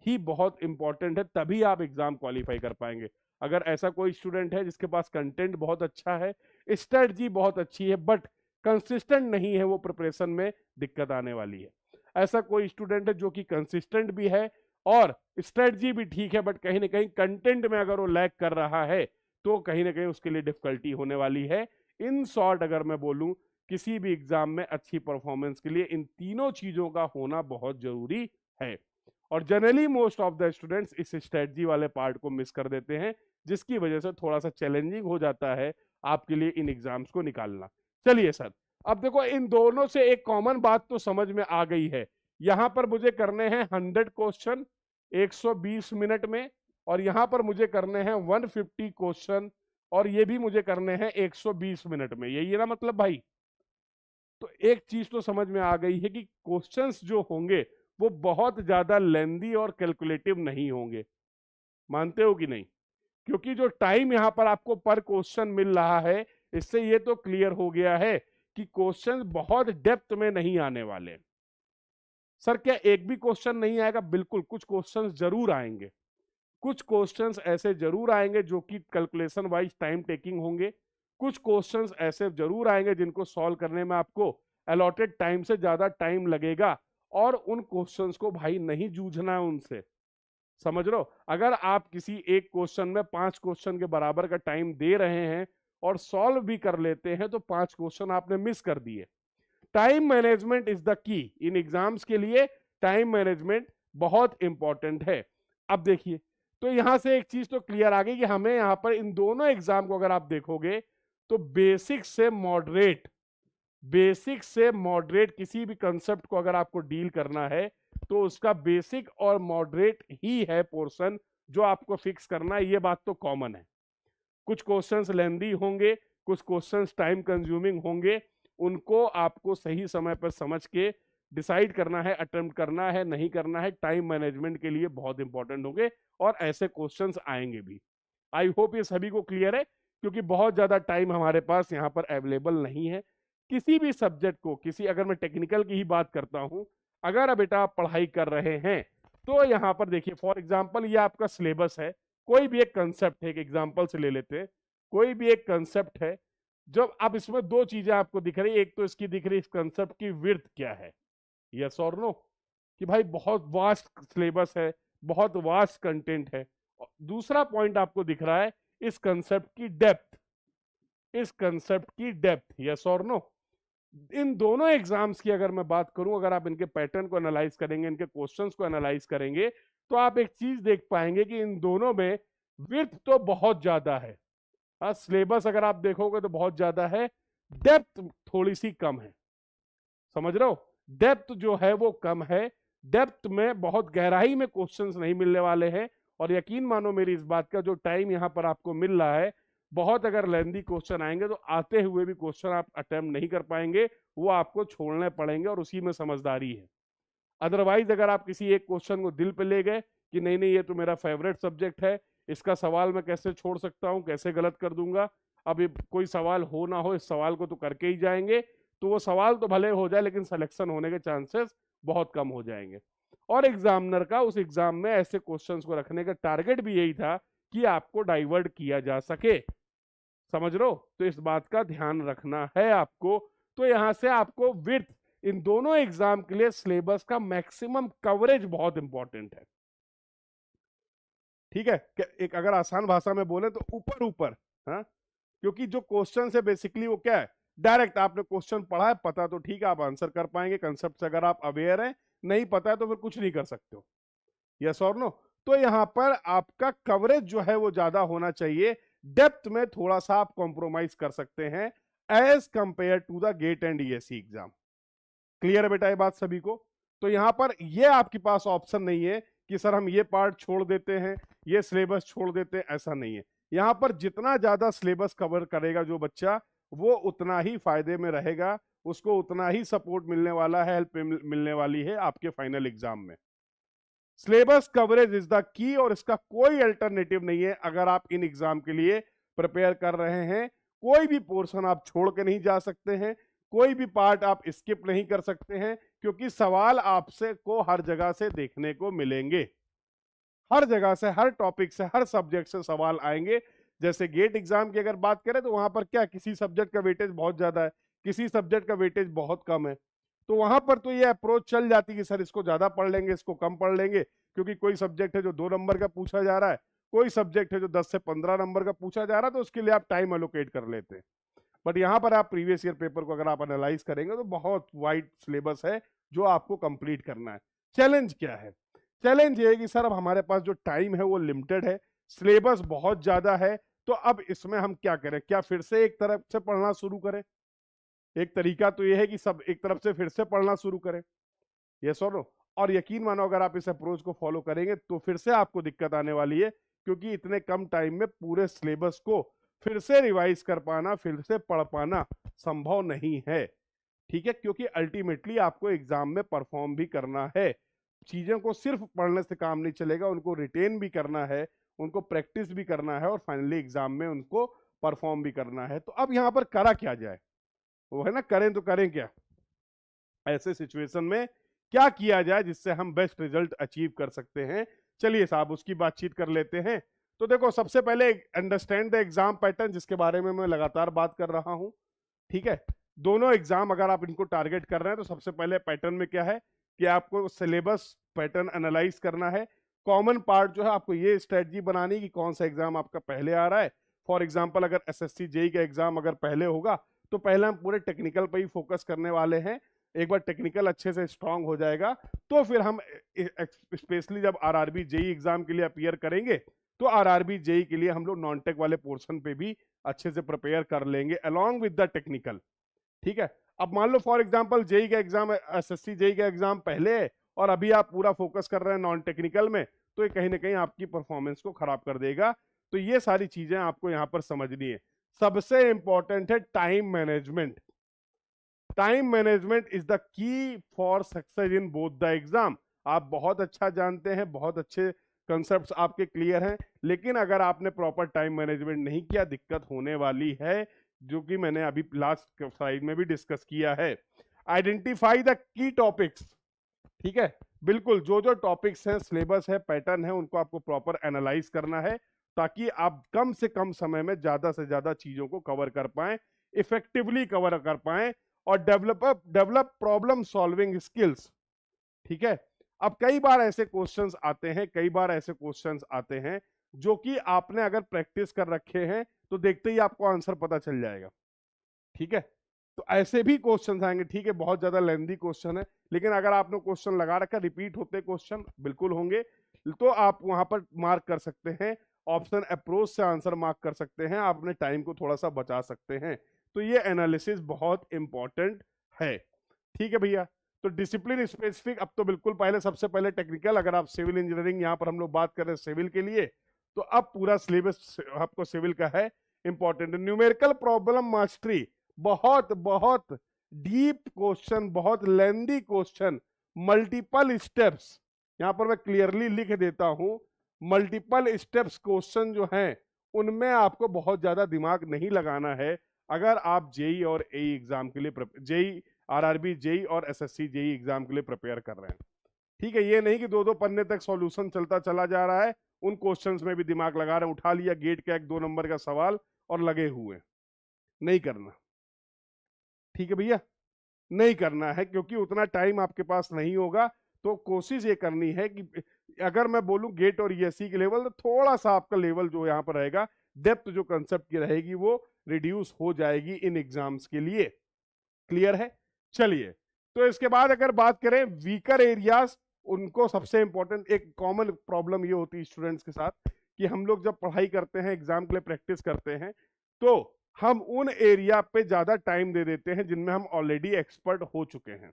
ही बहुत इंपॉर्टेंट है, तभी आप एग्जाम क्वालिफाई कर पाएंगे। अगर ऐसा कोई स्टूडेंट है जिसके पास कंटेंट बहुत अच्छा है, स्ट्रेटजी बहुत अच्छी है, बट कंसिस्टेंट नहीं है, वो प्रिपरेशन में दिक्कत आने वाली है। ऐसा कोई स्टूडेंट है जो कि कंसिस्टेंट भी है और स्ट्रेटजी भी ठीक है, बट कहीं ना कहीं कंटेंट में अगर वो लैग कर रहा है तो कहीं ना कहीं उसके लिए डिफिकल्टी होने वाली है। इन शॉर्ट अगर मैं बोलूं, किसी भी एग्जाम में अच्छी परफॉर्मेंस के लिए इन तीनों चीजों का होना बहुत जरूरी है। और generally most of the students इस स्ट्रेटजी वाले पार्ट को मिस कर देते हैं, जिसकी वजह से थोड़ा सा चैलेंजिंग हो जाता है आपके लिए इन एग्जाम्स को निकालना। चलिए सर, अब देखो इन दोनों से एक कॉमन बात तो समझ में आ गई है। यहां पर मुझे करने हैं 100 क्वेश्चन 120 मिनट में, और यहां पर मुझे करने हैं 150 क्वेश्चन और ये भी मुझे करने हैं 120 मिनट में। यही है ना मतलब भाई? तो एक चीज तो समझ में आ गई है कि क्वेश्चंस जो होंगे वो बहुत ज्यादा लेंदी और कैलकुलेटिव नहीं होंगे। मानते हो कि नहीं? क्योंकि जो टाइम यहां पर आपको पर क्वेश्चन मिल रहा है, इससे ये तो क्लियर हो गया है कि क्वेश्चन बहुत डेप्थ में नहीं आने वाले। सर क्या एक भी क्वेश्चन नहीं आएगा? बिल्कुल, कुछ क्वेश्चंस जरूर आएंगे। कुछ क्वेश्चंस ऐसे जरूर आएंगे जो कि कैलकुलेशन वाइज टाइम टेकिंग होंगे। कुछ क्वेश्चंस ऐसे जरूर आएंगे जिनको सॉल्व करने में आपको अलॉटेड टाइम से ज्यादा टाइम लगेगा, और उन क्वेश्चंस को भाई नहीं जूझना है उनसे। समझ लो, अगर आप किसी एक क्वेश्चन में 5 क्वेश्चन के बराबर का टाइम दे रहे हैं और सॉल्व भी कर लेते हैं तो 5 क्वेश्चन आपने मिस कर दिए। Time management is the key in exams के लिए। टाइम मैनेजमेंट बहुत इंपॉर्टेंट है। अब देखिए, तो यहां से एक चीज तो क्लियर आ गई कि हमें यहां पर इन दोनों एग्जाम को अगर आप देखोगे तो बेसिक से मॉडरेट किसी भी कंसेप्ट को अगर आपको डील करना है तो उसका बेसिक और मॉडरेट ही है पोर्शन जो आपको फिक्स करना है। ये बात तो कॉमन है। कुछ क्वेश्चंस लेंदी होंगे, कुछ क्वेश्चंस टाइम कंज्यूमिंग होंगे, उनको आपको सही समय पर समझ के डिसाइड करना है, अटेम्प्ट करना है, नहीं करना है। टाइम मैनेजमेंट के लिए बहुत इंपॉर्टेंट होंगे और ऐसे क्वेश्चंस आएंगे भी। आई होप ये सभी को क्लियर है, क्योंकि बहुत ज्यादा टाइम हमारे पास यहाँ पर अवेलेबल नहीं है। किसी भी सब्जेक्ट को, किसी, अगर मैं टेक्निकल की ही बात करता हूं, अगर बेटा आप पढ़ाई कर रहे हैं तो यहाँ पर देखिए, फॉर एग्जाम्पल ये आपका सिलेबस है। कोई भी एक कंसेप्ट है, एक एग्जाम्पल से ले लेते हैं, कोई भी एक कंसेप्ट है। जब अब इसमें दो चीजें आपको दिख रही, एक तो इसकी दिख रही इस कंसेप्ट की विड्थ क्या है, यस और नो, कि भाई बहुत वास्ट सिलेबस है, बहुत वास्ट कंटेंट है। दूसरा पॉइंट आपको दिख रहा है इस कंसेप्ट की डेप्थ, इस कंसेप्ट की डेप्थ, यस और नो। इन दोनों एग्जाम्स की अगर मैं बात करूं, अगर आप इनके पैटर्न को एनालाइज करेंगे, इनके क्वेश्चंस को एनालाइज करेंगे, तो आप एक चीज देख पाएंगे कि इन दोनों में विड्थ तो बहुत ज्यादा है। सिलेबस अगर आप देखोगे तो बहुत ज्यादा है, डेप्थ थोड़ी सी कम है। समझ रहे हो? डेप्थ जो है वो कम है। डेप्थ में बहुत गहराई में क्वेश्चंस नहीं मिलने वाले हैं, और यकीन मानो मेरी इस बात का, जो टाइम यहां पर आपको मिल रहा है, बहुत अगर लेंदी क्वेश्चन आएंगे तो आते हुए भी क्वेश्चन आप अटेम्प्ट नहीं कर पाएंगे, वो आपको छोड़ने पड़ेंगे, और उसी में समझदारी है। अदरवाइज अगर आप किसी एक क्वेश्चन को दिल पे ले गए कि नहीं नहीं ये तो मेरा फेवरेट सब्जेक्ट है, इसका सवाल मैं कैसे छोड़ सकता हूं, कैसे गलत कर दूंगा, अब ये कोई सवाल हो ना हो, इस सवाल को तो करके ही जाएंगे, तो वो सवाल तो भले हो जाए लेकिन सिलेक्शन होने के चांसेस बहुत कम हो जाएंगे। और एग्जामिनर का उस एग्जाम में ऐसे क्वेश्चंस को रखने का टारगेट भी यही था कि आपको डाइवर्ट किया जा सके। समझ लो, तो इस बात का ध्यान रखना है आपको। तो यहां से आपको विड्थ, इन दोनों एग्जाम के लिए सिलेबस का मैक्सिमम कवरेज बहुत इंपॉर्टेंट है। ठीक है? एक अगर आसान भाषा में बोले तो ऊपर ऊपर, हाँ, क्योंकि जो क्वेश्चन है बेसिकली वो क्या है, डायरेक्ट आपने क्वेश्चन पढ़ा है, पता तो ठीक है आप आंसर कर पाएंगे कंसेप्ट से, अगर आप अवेयर हैं, नहीं पता है तो फिर कुछ नहीं कर सकते हो, यस और नो। तो यहां पर आपका कवरेज जो है वो ज्यादा होना चाहिए। डेप्थ में थोड़ा सा आप कॉम्प्रोमाइज कर सकते हैं as compare to the GATE and ESC exam. Clear है बेटा ये बात सभी को? तो यहां पर ये आपके पास ऑप्शन नहीं है कि सर हम ये पार्ट छोड़ देते हैं, ये सिलेबस छोड़ देते हैं, ऐसा नहीं है। यहां पर जितना ज्यादा सिलेबस कवर करेगा जो बच्चा, वो उतना ही फायदे में रहेगा, उसको उतना ही सपोर्ट मिलने वाला है, हेल्प मिलने वाली है आपके फाइनल एग्जाम में। Syllabus coverage is the key, और इसका कोई अल्टरनेटिव नहीं है। अगर आप इन एग्जाम के लिए प्रिपेयर कर रहे हैं, कोई भी पोर्शन आप छोड़ के नहीं जा सकते हैं, कोई भी पार्ट आप स्किप नहीं कर सकते हैं, क्योंकि सवाल आपसे को हर जगह से देखने को मिलेंगे, हर जगह से, हर टॉपिक से, हर सब्जेक्ट से सवाल आएंगे। जैसे गेट एग्जाम की अगर बात करें तो वहां पर क्या, किसी सब्जेक्ट का वेटेज बहुत ज्यादा है, किसी सब्जेक्ट का वेटेज बहुत कम है, तो वहां पर तो ये अप्रोच चल जाती है कि सर इसको ज्यादा पढ़ लेंगे, इसको कम पढ़ लेंगे, क्योंकि कोई सब्जेक्ट है जो 2 नंबर का पूछा जा रहा है, कोई सब्जेक्ट है जो 10 से 15 नंबर का पूछा जा रहा है, तो उसके लिए आप टाइम एलोकेट कर लेते हैं। बट यहाँ पर आप प्रीवियस ईयर पेपर को अगर आप एनालाइज करेंगे तो बहुत वाइड सिलेबस है जो आपको कंप्लीट करना है। चैलेंज क्या है? चैलेंज ये है कि सर अब हमारे पास जो टाइम है वो लिमिटेड है, सिलेबस बहुत ज्यादा है, तो अब इसमें हम क्या करें? क्या फिर से एक तरफ से पढ़ना शुरू करें? एक तरीका तो ये है कि सब एक तरफ से फिर से पढ़ना शुरू करें, यस और नो? और यकीन मानो अगर आप इस अप्रोच को फॉलो करेंगे तो फिर से आपको दिक्कत आने वाली है, क्योंकि इतने कम टाइम में पूरे सिलेबस को फिर से रिवाइज कर पाना, फिर से पढ़ पाना संभव नहीं है, ठीक है? क्योंकि अल्टीमेटली आपको एग्जाम में परफॉर्म भी करना है, चीजों को सिर्फ पढ़ने से काम नहीं चलेगा, उनको रिटेन भी करना है, उनको प्रैक्टिस भी करना है, और फाइनली एग्जाम में उनको परफॉर्म भी करना है। तो अब यहाँ पर करा क्या जाए? वो है ना, करें तो करें क्या ऐसे सिचुएशन में, क्या किया जाए जिससे हम बेस्ट रिजल्ट अचीव कर सकते हैं? चलिए साहब उसकी बातचीत कर लेते हैं। तो देखो, सबसे पहले अंडरस्टैंड द एग्जाम पैटर्न, जिसके बारे में मैं लगातार बात कर रहा हूं, ठीक है? दोनों एग्जाम अगर आप इनको टारगेट कर रहे हैं तो सबसे पहले पैटर्न में क्या है कि आपको सिलेबस पैटर्न एनालाइज करना है। कॉमन पार्ट जो है आपको ये स्ट्रेटजी बनानी कि कौन सा एग्जाम आपका पहले आ रहा है। फॉर एग्जाम्पल अगर एसएससी जेई का एग्जाम अगर पहले होगा तो पहले हम पूरे टेक्निकल पे ही फोकस करने वाले हैं। एक बार टेक्निकल अच्छे से स्ट्रांग हो जाएगा तो फिर हम स्पेशली जब आरआरबी जेई एग्जाम के लिए अपीयर करेंगे तो आरआरबी जेई के लिए हम लोग नॉन टेक वाले पोर्शन पे भी अच्छे से प्रिपेयर कर लेंगे अलोंग विद द टेक्निकल, ठीक है? अब मान लो फॉर एग्जांपल जेई का एग्जाम, एसएससी जेई का एग्जाम पहले है और अभी आप पूरा फोकस कर रहे हैं नॉन टेक्निकल में, तो ये कहीं ना कहीं आपकी परफॉर्मेंस को खराब कर देगा। तो ये सारी चीजें आपको यहां पर समझनी है। सबसे इंपॉर्टेंट है time management. Time management is the key for success in both the exam. आप बहुत अच्छा जानते हैं, बहुत अच्छे कंसेप्ट आपके क्लियर हैं, लेकिन अगर आपने प्रॉपर टाइम मैनेजमेंट नहीं किया दिक्कत होने वाली है, जो कि मैंने अभी लास्ट स्लाइड में भी डिस्कस किया है। आइडेंटिफाई द की टॉपिक्स, ठीक है? बिल्कुल, जो जो टॉपिक्स हैं, सिलेबस है, पैटर्न है, उनको आपको प्रॉपर एनालाइज करना है ताकि आप कम से कम समय में ज्यादा से ज्यादा चीजों को कवर कर पाएं, इफेक्टिवली कवर कर पाएं, और डेवलप प्रॉब्लम सॉल्विंग स्किल्स, ठीक है? अब कई बार ऐसे क्वेश्चंस आते हैं, कई बार ऐसे क्वेश्चंस आते हैं जो कि आपने अगर प्रैक्टिस कर रखे हैं तो देखते ही आपको आंसर पता चल जाएगा, ठीक है? तो ऐसे भी क्वेश्चन आएंगे, ठीक है? बहुत ज्यादा लेंथी क्वेश्चन है, लेकिन अगर आपने क्वेश्चन लगा रखा, रिपीट होते क्वेश्चन बिल्कुल होंगे, तो आप वहां पर मार्क कर सकते हैं, ऑप्शन अप्रोच से आंसर मार्क कर सकते हैं, आप अपने टाइम को थोड़ा सा बचा सकते हैं। तो ये एनालिसिस बहुत इंपॉर्टेंट है, ठीक है भैया? तो डिसिप्लिन स्पेसिफिक, अब तो बिल्कुल पहले सबसे पहले टेक्निकल, अगर आप सिविल इंजीनियरिंग यहाँ पर हम लोग बात कर रहे हैं सिविल के लिए, तो अब पूरा सिलेबस आपको सिविल का है इंपॉर्टेंट। न्यूमेरिकल प्रॉब्लम मास्टरी, बहुत बहुत डीप क्वेश्चन, बहुत लेंदी क्वेश्चन, मल्टीपल स्टेप्स, यहां पर मैं क्लियरली लिख देता हूं, मल्टीपल स्टेप्स क्वेश्चन जो हैं उनमें आपको बहुत ज्यादा दिमाग नहीं लगाना है अगर आप जेई और एई एग्जाम के लिए, जेई आरआरबी जेई और एसएससी जेई एग्जाम के लिए प्रिपेयर कर रहे हैं, ठीक है? ये नहीं कि 2-2 पन्ने तक सॉल्यूशन चलता चला जा रहा है, उन क्वेश्चंस में भी दिमाग लगा रहे हैं, उठा लिया गेट का 1-2 नंबर का सवाल और लगे हुए, नहीं करना, ठीक है भैया? नहीं करना है, क्योंकि उतना टाइम आपके पास नहीं होगा। तो कोशिश ये करनी है कि अगर मैं बोलूं गेट और ईएससी के लेवल, तो थोड़ा सा आपका लेवल जो यहाँ पर रहेगा, डेप्थ जो कंसेप्ट की रहेगी वो रिड्यूस हो जाएगी इन एग्जाम्स के लिए। क्लियर है? चलिए, तो इसके बाद अगर बात करें वीकर एरियाज, उनको सबसे इंपॉर्टेंट एक कॉमन प्रॉब्लम ये होती है स्टूडेंट्स के साथ कि हम लोग जब पढ़ाई करते हैं, एग्जाम के लिए प्रैक्टिस करते हैं, तो हम उन एरिया पे ज्यादा टाइम दे देते हैं जिनमें हम ऑलरेडी एक्सपर्ट हो चुके हैं,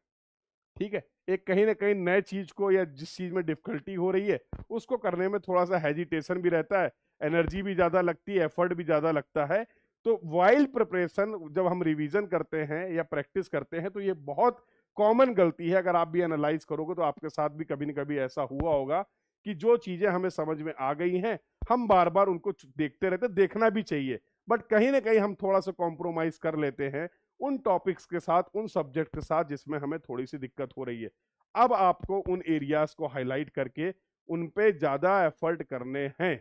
ठीक है? एक कहीं ना कहीं नए चीज को या जिस चीज में डिफिकल्टी हो रही है उसको करने में थोड़ा सा हेजिटेशन भी रहता है, एनर्जी भी ज्यादा लगती है, एफर्ट भी ज्यादा लगता है। तो वाइल्ड प्रिपरेशन जब हम रिवीजन करते हैं या प्रैक्टिस करते हैं तो ये बहुत कॉमन गलती है। अगर आप भी एनालाइज करोगे तो आपके साथ भी कभी ना कभी ऐसा हुआ होगा कि जो चीजें हमें समझ में आ गई हैं हम बार बार उनको देखते रहते, देखना भी चाहिए, बट कहीं ना कहीं हम थोड़ा सा कॉम्प्रोमाइज कर लेते हैं उन टॉपिक्स के साथ, उन सब्जेक्ट के साथ जिसमें हमें थोड़ी सी दिक्कत हो रही है। अब आपको उन एरियाज को हाईलाइट करके उन पे ज्यादा एफर्ट करने हैं,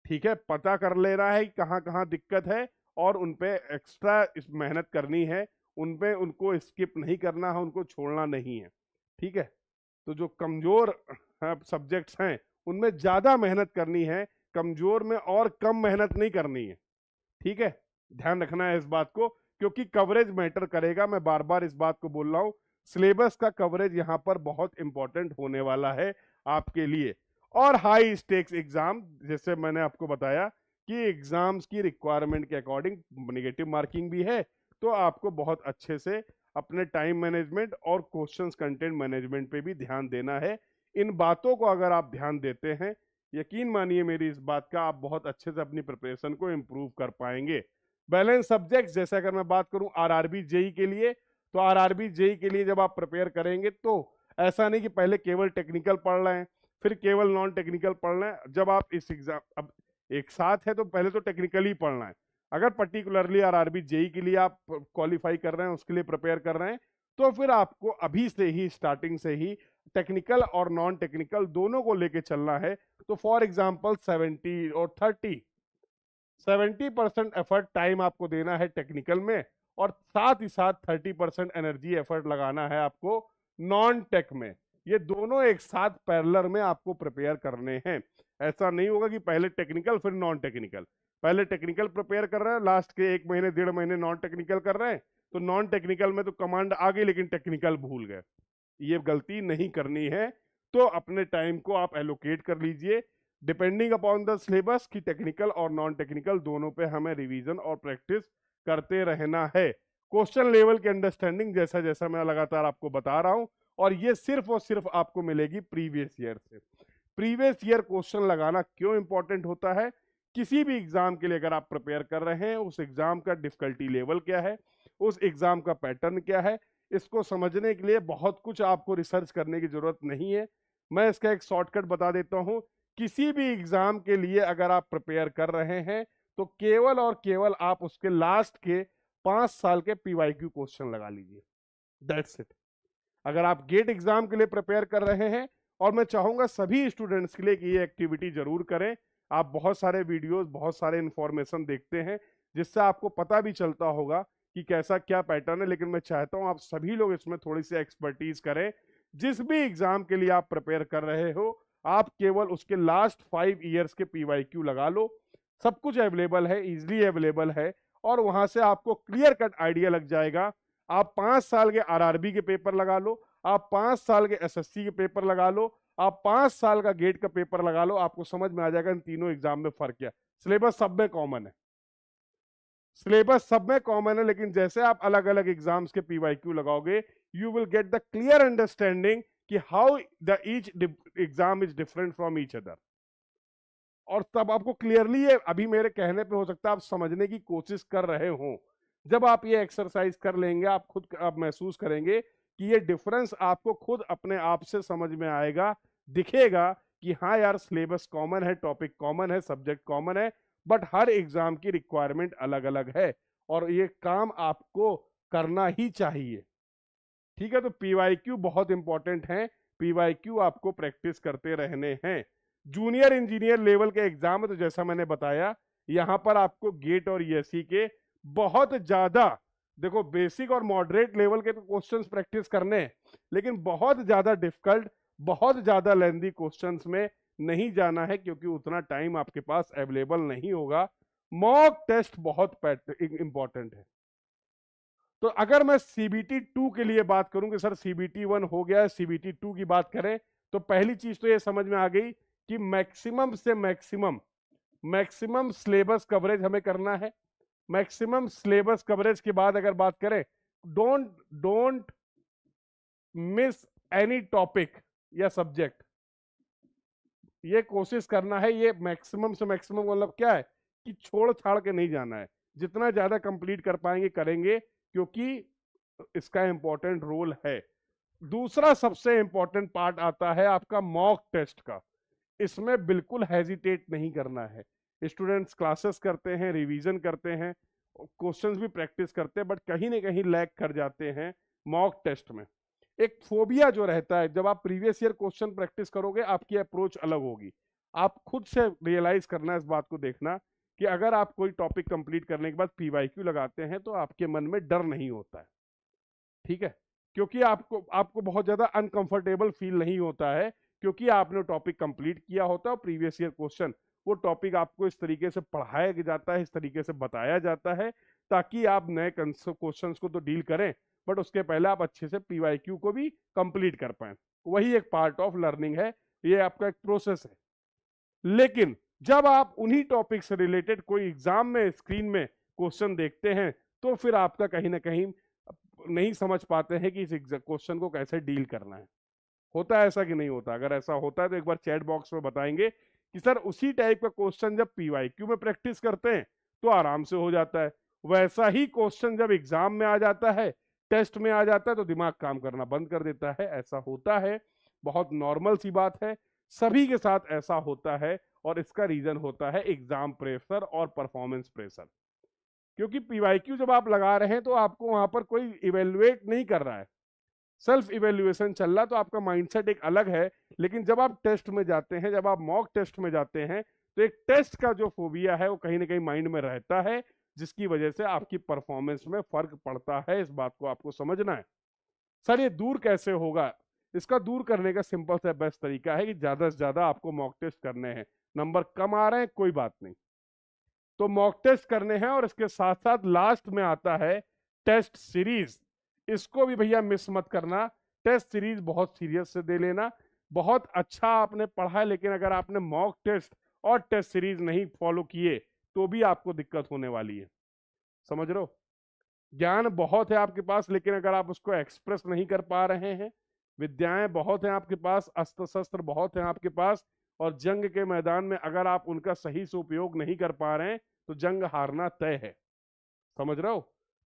ठीक है। पता कर ले रहा है कि कहाँ कहाँ दिक्कत है और उन पे एक्स्ट्रा मेहनत करनी है, उन पे उनको स्किप नहीं करना है, उनको छोड़ना नहीं है, ठीक है। तो जो कमजोर सब्जेक्ट्स हैं उनमें ज्यादा मेहनत करनी है, कमजोर में और कम मेहनत नहीं करनी है, ठीक है। ध्यान रखना है इस बात को, क्योंकि कवरेज मैटर करेगा। मैं बार बार इस बात को बोल रहा हूं, सिलेबस का कवरेज यहां पर बहुत इंपॉर्टेंट होने वाला है आपके लिए। और हाई स्टेक्स एग्जाम, जैसे मैंने आपको बताया कि एग्जाम्स की रिक्वायरमेंट के अकॉर्डिंग नेगेटिव मार्किंग भी है, तो आपको बहुत अच्छे से अपने टाइम मैनेजमेंट और क्वेश्चंस कंटेंट मैनेजमेंट पे भी ध्यान देना है। इन बातों को अगर आप ध्यान देते हैं, यकीन मानिए मेरी इस बात का, आप बहुत अच्छे से अपनी प्रिपरेशन को इम्प्रूव कर पाएंगे। बैलेंस सब्जेक्ट, जैसे अगर मैं बात करूं आरआरबी जेई के लिए, तो आरआरबी जेई के लिए जब आप प्रिपेयर करेंगे तो ऐसा नहीं कि पहले केवल टेक्निकल पढ़ रहे हैं फिर केवल नॉन टेक्निकल पढ़ना है। जब आप इस एग्जाम अब एक साथ है तो पहले तो टेक्निकल ही पढ़ना है। अगर पर्टिकुलरली आरआरबी जेई के लिए आप क्वालिफाई कर रहे हैं, उसके लिए प्रिपेयर कर रहे हैं, तो फिर आपको अभी से ही स्टार्टिंग से ही टेक्निकल और नॉन टेक्निकल दोनों को लेके चलना है। तो फॉर एग्जाम्पल 70 और 70% एफर्ट टाइम आपको देना है टेक्निकल में, और साथ ही साथ 30% एनर्जी एफर्ट लगाना है आपको नॉन टेक में। ये दोनों एक साथ पैरेलल में आपको प्रिपेयर करने हैं। ऐसा नहीं होगा कि पहले टेक्निकल फिर नॉन टेक्निकल, पहले टेक्निकल प्रिपेयर कर रहे हैं, लास्ट के 1 महीने 1.5 महीने नॉन टेक्निकल कर रहे हैं, तो नॉन टेक्निकल में तो कमांड आ गई लेकिन टेक्निकल भूल गए। ये गलती नहीं करनी है। तो अपने टाइम को आप एलोकेट कर लीजिए डिपेंडिंग अपॉन द सिलेबस की टेक्निकल और नॉन टेक्निकल दोनों पे हमें रिवीजन और प्रैक्टिस करते रहना है। क्वेश्चन लेवल की अंडरस्टैंडिंग जैसा जैसा मैं लगातार आपको बता रहा हूं, और ये सिर्फ और सिर्फ आपको मिलेगी प्रीवियस ईयर से। प्रीवियस ईयर क्वेश्चन लगाना क्यों इंपॉर्टेंट होता है? किसी भी एग्जाम के लिए अगर आप प्रिपेयर कर रहे हैं, उस एग्जाम का डिफिकल्टी लेवल क्या है, उस एग्जाम का पैटर्न क्या है, इसको समझने के लिए बहुत कुछ आपको रिसर्च करने की जरूरत नहीं है। मैं इसका एक शॉर्टकट बता देता हूं। किसी भी एग्जाम के लिए अगर आप प्रिपेयर कर रहे हैं, तो केवल और केवल आप उसके लास्ट के 5 साल के पीवाईक्यू क्वेश्चन लगा लीजिए, दैट्स इट। अगर आप गेट एग्जाम के लिए प्रिपेयर कर रहे हैं, और मैं चाहूंगा सभी स्टूडेंट्स के लिए कि ये एक्टिविटी जरूर करें। आप बहुत सारे वीडियोस, बहुत सारे इंफॉर्मेशन देखते हैं, जिससे आपको पता भी चलता होगा कि कैसा क्या पैटर्न है, लेकिन मैं चाहता हूं आप सभी लोग इसमें थोड़ी सी एक्सपर्टीज करें। जिस भी एग्जाम के लिए आप प्रिपेयर कर रहे हो, आप केवल उसके लास्ट 5 ईयर्स के पीवाईक्यू लगा लो। सब कुछ अवेलेबल है, इजिली अवेलेबल है, और वहां से आपको क्लियर कट आइडिया लग जाएगा। आप 5 साल के आरआरबी के पेपर लगा लो, आप 5 साल के एसएससी के पेपर लगा लो, आप 5 साल का गेट का पेपर लगा लो, आपको समझ में आ जाएगा इन तीनों एग्जाम में फर्क क्या। सिलेबस सब में कॉमन है, सिलेबस सब में कॉमन है, लेकिन जैसे आप अलग अलग एग्जाम्स के पीवाईक्यू लगाओगे, you will get the clear understanding कि how the each exam is different from each other. और तब आपको क्लियरली ये अभी मेरे कहने पे हो सकता है आप समझने की कोशिश कर रहे हो। जब आप ये एक्सरसाइज कर लेंगे, आप खुद आप महसूस करेंगे कि ये डिफरेंस आपको खुद अपने आप से समझ में आएगा, दिखेगा कि हाँ यार सिलेबस कॉमन है, टॉपिक कॉमन है, सब्जेक्ट कॉमन है, बट हर एग्जाम की रिक्वायरमेंट अलग अलग है, और ये काम आपको करना ही चाहिए, ठीक है। तो पीवाईक्यू बहुत इंपॉर्टेंट है, पीवाईक्यू आपको प्रैक्टिस करते रहने हैं। जूनियर इंजीनियर लेवल के एग्जाम है, तो जैसा मैंने बताया यहां पर आपको गेट और ईएससी के बहुत ज्यादा, देखो बेसिक और मॉडरेट लेवल के तो क्वेश्चंस प्रैक्टिस करने हैं, लेकिन बहुत ज्यादा डिफिकल्ट, बहुत ज्यादा लेंथी क्वेश्चंस में नहीं जाना है, क्योंकि उतना टाइम आपके पास अवेलेबल नहीं होगा। मॉक टेस्ट बहुत इंपॉर्टेंट है। तो अगर मैं सीबीटी 2 के लिए बात करूं कि सर सीबीटी 1 हो गया, सीबीटी 2 की बात करें, तो पहली चीज तो ये समझ में आ गई कि मैक्सिमम से मैक्सिमम सिलेबस कवरेज हमें करना है। मैक्सिमम सिलेबस कवरेज के बाद अगर बात करें, डोंट मिस एनी टॉपिक या सब्जेक्ट, ये कोशिश करना है। ये मैक्सिमम से मैक्सिमम मतलब क्या है कि छोड़ छाड़ के नहीं जाना है, जितना ज्यादा कंप्लीट कर पाएंगे करेंगे, क्योंकि इसका इंपॉर्टेंट रोल है। दूसरा सबसे इंपॉर्टेंट पार्ट आता है आपका मॉक टेस्ट का। इसमें बिल्कुल हेजिटेट नहीं करना है। स्टूडेंट्स क्लासेस करते हैं, रिवीजन करते हैं, क्वेश्चंस भी प्रैक्टिस करते हैं, बट कहीं ना कहीं लैग कर जाते हैं मॉक टेस्ट में। एक फोबिया जो रहता है, जब आप प्रीवियस ईयर क्वेश्चन प्रैक्टिस करोगे आपकी अप्रोच अलग होगी। आप खुद से रियलाइज करना है इस बात को, देखना कि अगर आप कोई टॉपिक कंप्लीट करने के बाद पीवाईक्यू लगाते हैं तो आपके मन में डर नहीं होता है, ठीक है, क्योंकि आपको आपको बहुत ज्यादा अनकंफर्टेबल फील नहीं होता है, क्योंकि आपने टॉपिक कंप्लीट किया होता है और प्रीवियस ईयर क्वेश्चन वो टॉपिक आपको इस तरीके से पढ़ाया जाता है, इस तरीके से बताया जाता है, ताकि आप नए क्वेश्चंस को तो डील करें, बट उसके पहले आप अच्छे से पीवाईक्यू को भी कंप्लीट कर पाए। वही एक पार्ट ऑफ लर्निंग है, ये आपका एक प्रोसेस है। लेकिन जब आप उन्हीं टॉपिक से रिलेटेड कोई एग्जाम में स्क्रीन में क्वेश्चन देखते हैं, तो फिर आपका कहीं ना कहीं नहीं समझ पाते हैं कि इस क्वेश्चन को कैसे डील करना है। होता है ऐसा कि नहीं होता? अगर ऐसा होता है तो एक बार चैट बॉक्स में बताएंगे कि सर उसी टाइप का क्वेश्चन जब पीवाईक्यू में प्रैक्टिस करते हैं तो आराम से हो जाता है, वैसा ही क्वेश्चन जब एग्जाम में आ जाता है, टेस्ट में आ जाता है, तो दिमाग काम करना बंद कर देता है। ऐसा होता है, बहुत नॉर्मल सी बात है, सभी के साथ ऐसा होता है, और इसका रीजन होता है एग्जाम प्रेशर और परफॉर्मेंस प्रेशर। क्योंकि पीवाईक्यू जब आप लगा रहे हैं तो आपको वहां पर कोई इवेल्युएट नहीं कर रहा है, सेल्फ इवेल्युएशन चल रहा, तो आपका माइंडसेट एक अलग है। लेकिन जब आप टेस्ट में जाते हैं, जब आप मॉक टेस्ट में जाते हैं, तो एक टेस्ट का जो फोबिया है वो कहीं ना कहीं माइंड में रहता है, जिसकी वजह से आपकी परफॉर्मेंस में फर्क पड़ता है। इस बात को आपको समझना है। सर ये दूर कैसे होगा? इसका दूर करने का सिंपल सा बेस्ट तरीका है कि ज्यादा से ज्यादा आपको मॉक टेस्ट करने हैं। नंबर कम आ रहे हैं कोई बात नहीं, तो मॉक टेस्ट करने हैं, और इसके साथ साथ लास्ट में आता है टेस्ट सीरीज। इसको भी भैया मिस मत करना। टेस्ट सीरीज बहुत सीरियस से दे लेना। बहुत अच्छा आपने पढ़ा है, लेकिन अगर आपने मॉक टेस्ट और टेस्ट सीरीज नहीं फॉलो किए तो भी आपको दिक्कत होने वाली है। समझ रहे हो? ज्ञान बहुत है आपके पास, लेकिन अगर आप उसको एक्सप्रेस नहीं कर पा रहे हैं, विद्याएं बहुत हैं आपके पास, अस्त्र शस्त्र बहुत हैं आपके पास, और जंग के मैदान में अगर आप उनका सही से उपयोग नहीं कर पा रहे हैं तो जंग हारना तय है। समझ रहे हो?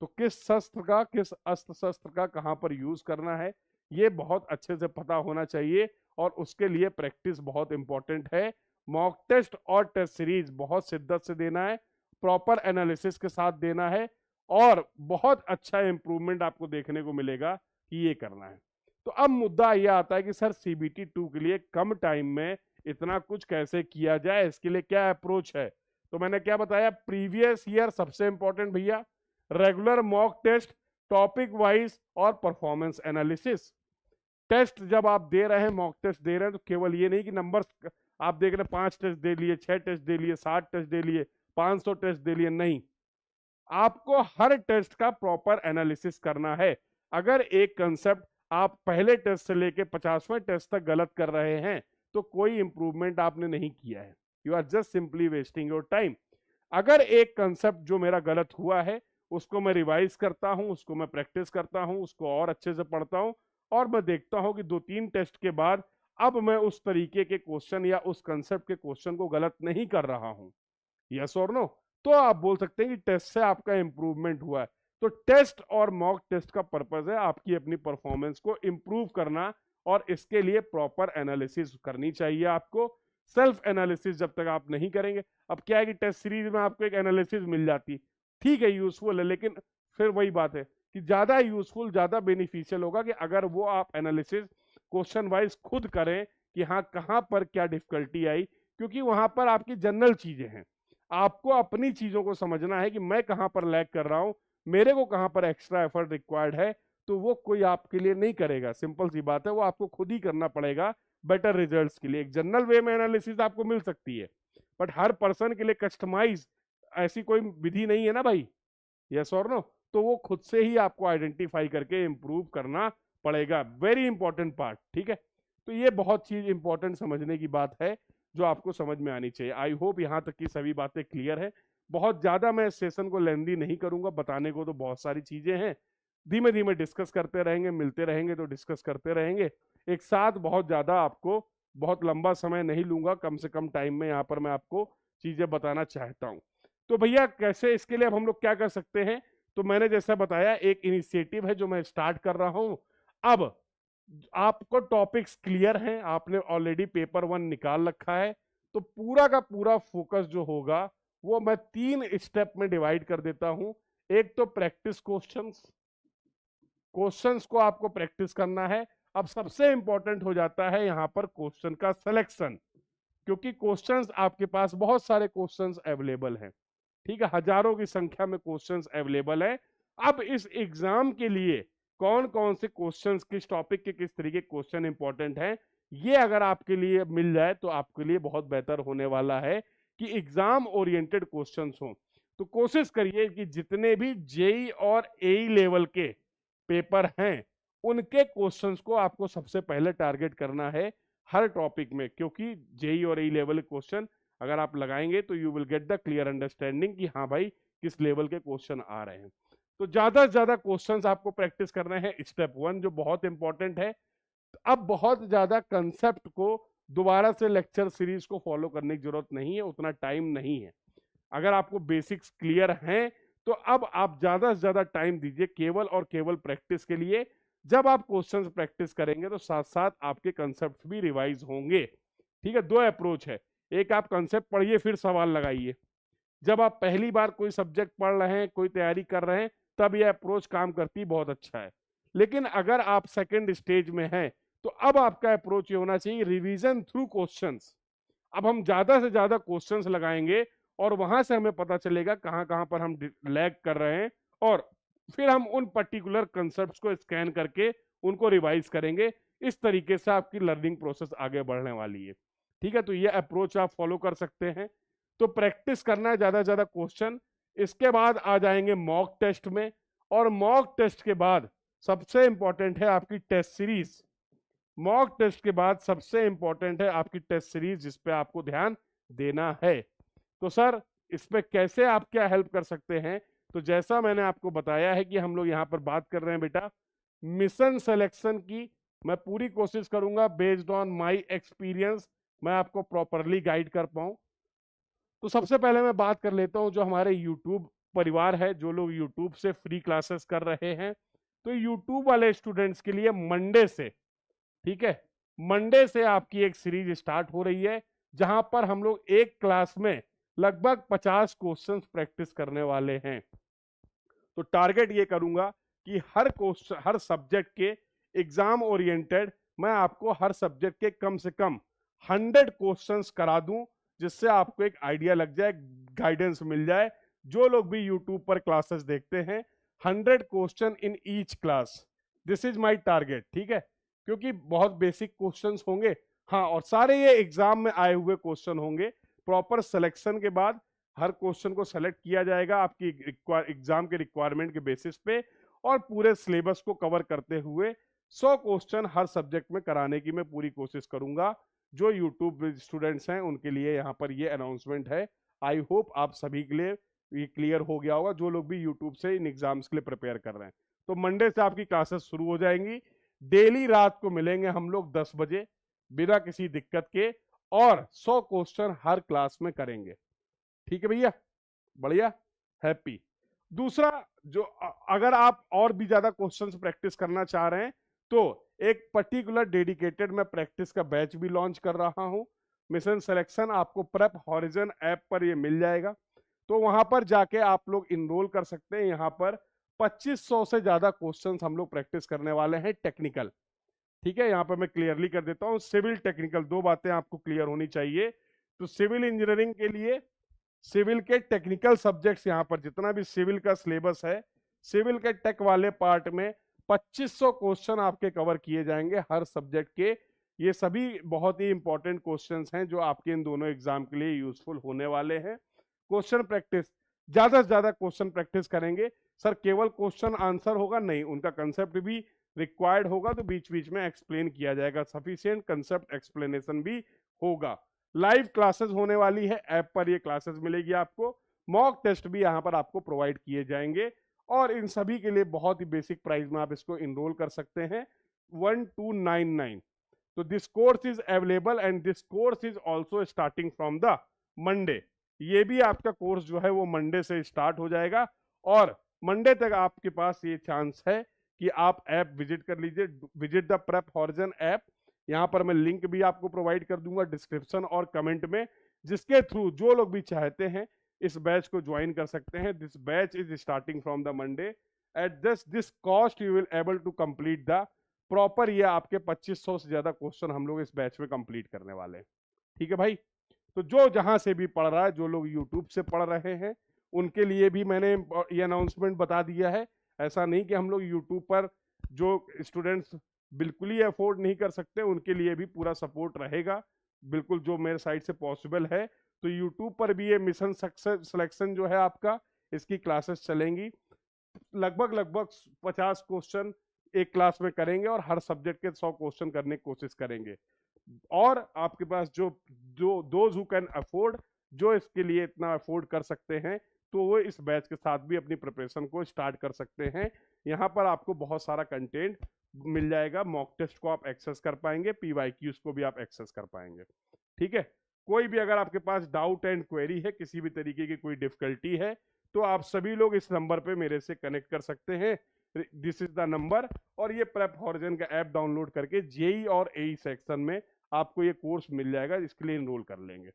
तो किस शस्त्र का, किस अस्त्र शस्त्र का कहां पर यूज करना है, ये बहुत अच्छे से पता होना चाहिए, और उसके लिए प्रैक्टिस बहुत इंपॉर्टेंट है। मॉक टेस्ट और टेस्ट सीरीज बहुत शिद्दत से देना है, प्रॉपर एनालिसिस के साथ देना है, और बहुत अच्छा इंप्रूवमेंट आपको देखने को मिलेगा कि ये करना है। तो अब मुद्दा यह आता है कि सर सीबीटी 2 के लिए कम टाइम में इतना कुछ कैसे किया जाए, इसके लिए क्या अप्रोच है? तो मैंने क्या बताया, प्रीवियस ईयर सबसे इंपॉर्टेंट भैया, regular mock test, topic wise और परफॉर्मेंस एनालिसिस। टेस्ट जब आप दे रहे हैं, मॉक टेस्ट दे रहे हैं, तो केवल ये नहीं कि नंबर्स आप देख रहे हैं 5 टेस्ट दे लिए, 6 टेस्ट दे लिए, 60 टेस्ट दे लिए, 500 टेस्ट दे लिए, नहीं, आपको हर टेस्ट का प्रॉपर एनालिसिस करना है। अगर एक कंसेप्ट आप पहले टेस्ट से लेके 50वें टेस्ट तक गलत कर रहे हैं तो कोई इंप्रूवमेंट आपने नहीं किया है, you are just simply wasting your time. अगर एक कंसेप्ट जो मेरा गलत हुआ है उसको मैं रिवाइज करता हूं, उसको मैं प्रैक्टिस करता हूं, उसको और अच्छे से पढ़ता हूं, और मैं देखता हूं कि 2-3 टेस्ट के बाद अब मैं उस तरीके के क्वेश्चन या उस कंसेप्ट के क्वेश्चन को गलत नहीं कर रहा हूं, यस और नो, तो आप बोल सकते हैं कि टेस्ट से आपका इंप्रूवमेंट हुआ है। तो टेस्ट और मॉक टेस्ट का पर्पज है आपकी अपनी परफॉर्मेंस को इंप्रूव करना, और इसके लिए प्रॉपर एनालिसिस करनी चाहिए आपको। सेल्फ एनालिसिस जब तक आप नहीं करेंगे, अब क्या है कि टेस्ट सीरीज में आपको एक एनालिसिस मिल जाती, ठीक है, यूजफुल है, लेकिन फिर वही बात है कि ज्यादा यूजफुल, ज्यादा बेनिफिशियल होगा कि अगर वो आप एनालिसिस क्वेश्चन वाइज खुद करें कि हाँ कहां पर क्या डिफिकल्टी आई, क्योंकि वहां पर आपकी जनरल चीजें हैं। आपको अपनी चीजों को समझना है कि मैं कहां पर लैग कर रहा हूं, मेरे को कहां पर एक्स्ट्रा एफर्ट रिक्वायर्ड है, तो वो कोई आपके लिए नहीं करेगा। सिंपल सी बात है, वो आपको खुद ही करना पड़ेगा बेटर रिजल्ट्स के लिए। एक जनरल वे में एनालिसिस आपको मिल सकती है, बट हर पर्सन के लिए कस्टमाइज ऐसी कोई विधि नहीं है ना भाई, यस और नो, तो वो खुद से ही आपको आइडेंटिफाई करके इंप्रूव करना पड़ेगा। वेरी इंपॉर्टेंट पार्ट, ठीक है। तो ये बहुत चीज इंपॉर्टेंट समझने की बात है जो आपको समझ में आनी चाहिए। आई होप यहाँ तक की सभी बातें क्लियर है। बहुत ज्यादा मैं इस सेशन को लेंदी नहीं करूंगा, बताने को तो बहुत सारी चीजें हैं, धीमे धीमे डिस्कस करते रहेंगे, मिलते रहेंगे तो डिस्कस करते रहेंगे एक साथ। बहुत ज्यादा आपको बहुत लंबा समय नहीं लूंगा, कम से कम टाइम में यहाँ पर मैं आपको चीजें बताना चाहता हूँ। तो भैया कैसे, इसके लिए अब हम लोग क्या कर सकते हैं, तो मैंने जैसा बताया एक इनिशिएटिव है जो मैं स्टार्ट कर रहा हूं। अब आपको टॉपिक्स क्लियर हैं, आपने ऑलरेडी पेपर 1 निकाल रखा है, तो पूरा का पूरा फोकस जो होगा वो मैं 3 स्टेप में डिवाइड कर देता हूं। एक तो प्रैक्टिस क्वेश्चंस, क्वेश्चंस को आपको प्रैक्टिस करना है। अब सबसे इंपॉर्टेंट हो जाता है यहां पर क्वेश्चन का सिलेक्शन, क्योंकि क्वेश्चंस आपके पास बहुत सारे क्वेश्चंस अवेलेबल हैं, ठीक है, हजारों की संख्या में क्वेश्चंस अवेलेबल है। अब इस एग्जाम के लिए कौन कौन से क्वेश्चंस, किस टॉपिक के किस तरीके क्वेश्चन इंपॉर्टेंट हैं, ये अगर आपके लिए मिल जाए तो आपके लिए बहुत बेहतर होने वाला है कि एग्जाम ओरिएंटेड क्वेश्चंस हों। तो कोशिश करिए कि जितने भी जेई और एई लेवल के पेपर हैं उनके क्वेश्चंस को आपको सबसे पहले टारगेट करना है हर टॉपिक में, क्योंकि जेई और एई लेवल क्वेश्चन अगर आप लगाएंगे तो you will get the clear understanding कि हाँ भाई किस लेवल के क्वेश्चन आ रहे हैं। तो ज्यादा से ज्यादा क्वेश्चंस आपको प्रैक्टिस करना है, स्टेप 1 जो बहुत इंपॉर्टेंट है। अब बहुत ज्यादा कंसेप्ट को दोबारा से लेक्चर सीरीज को फॉलो करने की जरूरत नहीं है, उतना टाइम नहीं है। अगर आपको बेसिक्स क्लियर हैं तो अब आप ज्यादा से ज्यादा टाइम दीजिए केवल और केवल प्रैक्टिस के लिए। जब आप क्वेश्चंस प्रैक्टिस करेंगे तो साथ साथ आपके कंसेप्ट भी रिवाइज होंगे, ठीक है। 2 अप्रोच है, एक आप कंसेप्ट पढ़िए फिर सवाल लगाइए। जब आप पहली बार कोई सब्जेक्ट पढ़ रहे हैं, कोई तैयारी कर रहे हैं, तब यह अप्रोच काम करती बहुत अच्छा है। लेकिन अगर आप सेकंड स्टेज में हैं तो अब आपका अप्रोच ये होना चाहिए रिवीजन थ्रू क्वेश्चंस। अब हम ज्यादा से ज्यादा क्वेश्चंस लगाएंगे और वहां से हमें पता चलेगा कहां कहां पर हम लैग कर रहे हैं, और फिर हम उन पर्टिकुलर कंसेप्ट्स को स्कैन करके उनको रिवाइज करेंगे। इस तरीके से आपकी लर्निंग प्रोसेस आगे बढ़ने वाली है, ठीक है। तो ये अप्रोच आप फॉलो कर सकते हैं। तो प्रैक्टिस करना है ज्यादा से ज्यादा क्वेश्चन। इसके बाद आ जाएंगे मॉक टेस्ट में, और मॉक टेस्ट के बाद सबसे इंपॉर्टेंट है आपकी टेस्ट सीरीज। मॉक टेस्ट के बाद सबसे इंपॉर्टेंट है आपकी टेस्ट सीरीज, जिस पे आपको ध्यान देना है। तो सर इस पे कैसे आप क्या हेल्प कर सकते हैं? तो जैसा मैंने आपको बताया है कि हम लोग यहाँ पर बात कर रहे हैं बेटा मिशन सिलेक्शन की। मैं पूरी कोशिश करूंगा बेस्ड ऑन माय एक्सपीरियंस मैं आपको प्रॉपरली गाइड कर पाऊं। तो सबसे पहले मैं बात कर लेता हूं जो हमारे यूट्यूब परिवार है, जो लोग यूट्यूब से फ्री क्लासेस कर रहे हैं। तो यूट्यूब वाले स्टूडेंट्स के लिए मंडे से, ठीक है, मंडे से आपकी एक सीरीज स्टार्ट हो रही है जहां पर हम लोग एक क्लास में लगभग 50 क्वेश्चंस प्रैक्टिस करने वाले हैं। तो टारगेट ये करूंगा कि हर क्वेश्चन, हर सब्जेक्ट के एग्जाम ओरिएंटेड मैं आपको हर सब्जेक्ट के कम से कम 100 क्वेश्चंस करा दूं, जिससे आपको एक आइडिया लग जाए, गाइडेंस मिल जाए। जो लोग भी यूट्यूब पर क्लासेस देखते हैं 100 question in each class, this is my target, ठीक है। क्योंकि बहुत बेसिक क्वेश्चंस होंगे, हाँ, और सारे ये एग्जाम में आए हुए क्वेश्चन होंगे। प्रॉपर सिलेक्शन के बाद हर क्वेश्चन को सेलेक्ट किया जाएगा आपकी एग्जाम के रिक्वायरमेंट के बेसिस पे, और पूरे सिलेबस को कवर करते हुए 100 क्वेश्चन हर सब्जेक्ट में कराने की मैं पूरी कोशिश करूंगा। जो यूट्यूब स्टूडेंट्स हैं उनके लिए यहाँ पर ये अनाउंसमेंट है। आई होप आप सभी के लिए ये क्लियर हो गया होगा, जो लोग भी यूट्यूब से इन एग्जाम्स के लिए प्रिपेयर कर रहे हैं। तो मंडे से आपकी क्लासेस शुरू हो जाएंगी। डेली रात को मिलेंगे हम लोग 10 बजे बिना किसी दिक्कत के, और 100 क्वेश्चन हर क्लास में करेंगे, ठीक है भैया, बढ़िया, हैप्पी। दूसरा, जो अगर आप और भी ज्यादा क्वेश्चंस प्रैक्टिस करना चाह रहे हैं तो एक पर्टिकुलर डेडिकेटेड मैं प्रैक्टिस का बैच भी लॉन्च कर रहा हूं। मिशन सिलेक्शन आपको प्रेप हॉरिजन ऐप पर ये मिल जाएगा, तो वहां पर जाके आप लोग इनरोल कर सकते हैं। यहाँ पर 2500 से ज्यादा क्वेश्चंस हम लोग प्रैक्टिस करने वाले हैं टेक्निकल, ठीक है। यहाँ पर मैं क्लियरली कर देता हूँ, सिविल टेक्निकल, 2 बातें आपको क्लियर होनी चाहिए। तो सिविल इंजीनियरिंग के लिए सिविल के टेक्निकल सब्जेक्ट्स, यहाँ पर जितना भी सिविल का सिलेबस है, सिविल के टेक वाले पार्ट में 2500 क्वेश्चन आपके कवर किए जाएंगे हर सब्जेक्ट के। ये सभी बहुत ही इंपॉर्टेंट क्वेश्चंस हैं जो आपके इन दोनों एग्जाम के लिए यूजफुल होने वाले हैं। क्वेश्चन प्रैक्टिस, ज्यादा से ज्यादा क्वेश्चन प्रैक्टिस करेंगे। सर केवल क्वेश्चन आंसर होगा नहीं, उनका कंसेप्ट भी रिक्वायर्ड होगा, तो बीच बीच में एक्सप्लेन किया जाएगा, सफिशिएंट कंसेप्ट एक्सप्लेनेशन भी होगा। लाइव क्लासेस होने वाली है, ऐप पर ये क्लासेस मिलेगी आपको। मॉक टेस्ट भी यहाँ पर आपको प्रोवाइड किए जाएंगे, और इन सभी के लिए बहुत ही बेसिक प्राइस में आप इसको इनरोल कर सकते हैं, 1299। तो this course is available and this course is also starting from the Monday. ये भी आपका कोर्स जो है वो मंडे से स्टार्ट हो जाएगा, और मंडे तक आपके पास ये चांस है कि आप ऐप विजिट कर लीजिए, visit the prep horizon app. यहाँ पर मैं लिंक भी आपको प्रोवाइड कर दूंगा डिस्क्रिप्शन और कमेंट में, जिसके थ्रू जो लोग भी चाहते हैं इस बैच को ज्वाइन कर सकते हैं। This batch is starting from the Monday at this cost you will able to complete the proper. ये आपके 2500 से ज्यादा क्वेश्चन हम लोग इस बैच में कंप्लीट करने वाले हैं। ठीक है भाई, तो जो जहां से भी पढ़ रहा है, जो लोग यूट्यूब से पढ़ रहे हैं, उनके लिए भी मैंने ये अनाउंसमेंट बता दिया है। ऐसा नहीं कि हम लोग यूट्यूब पर जो स्टूडेंट्स बिल्कुल ही अफोर्ड नहीं कर सकते, उनके लिए भी पूरा सपोर्ट रहेगा, बिल्कुल जो मेरे साइड से पॉसिबल है। तो यूट्यूब पर भी ये मिशन सक्सेस सिलेक्शन जो है आपका, इसकी क्लासेस चलेंगी। लगभग 50 क्वेश्चन एक क्लास में करेंगे और हर सब्जेक्ट के 100 क्वेश्चन करने की कोशिश करेंगे। और आपके पास जो जो दोज हु कैन अफोर्ड, जो इसके लिए इतना अफोर्ड कर सकते हैं, तो वो इस बैच के साथ भी अपनी प्रिपरेशन को स्टार्ट कर सकते हैं। यहाँ पर आपको बहुत सारा कंटेंट मिल जाएगा, मॉक टेस्ट को आप एक्सेस कर पाएंगे, पीवाईक्यूज को भी आप एक्सेस कर पाएंगे। ठीक है, कोई भी अगर आपके पास डाउट एंड क्वेरी है, किसी भी तरीके की कोई डिफिकल्टी है, तो आप सभी लोग इस नंबर पे मेरे से कनेक्ट कर सकते हैं। This is the number. और ये प्रेप हॉरिजन का ऐप डाउनलोड करके जेई और एई सेक्शन में आपको ये कोर्स मिल जाएगा, इसके लिए इनरोल कर लेंगे।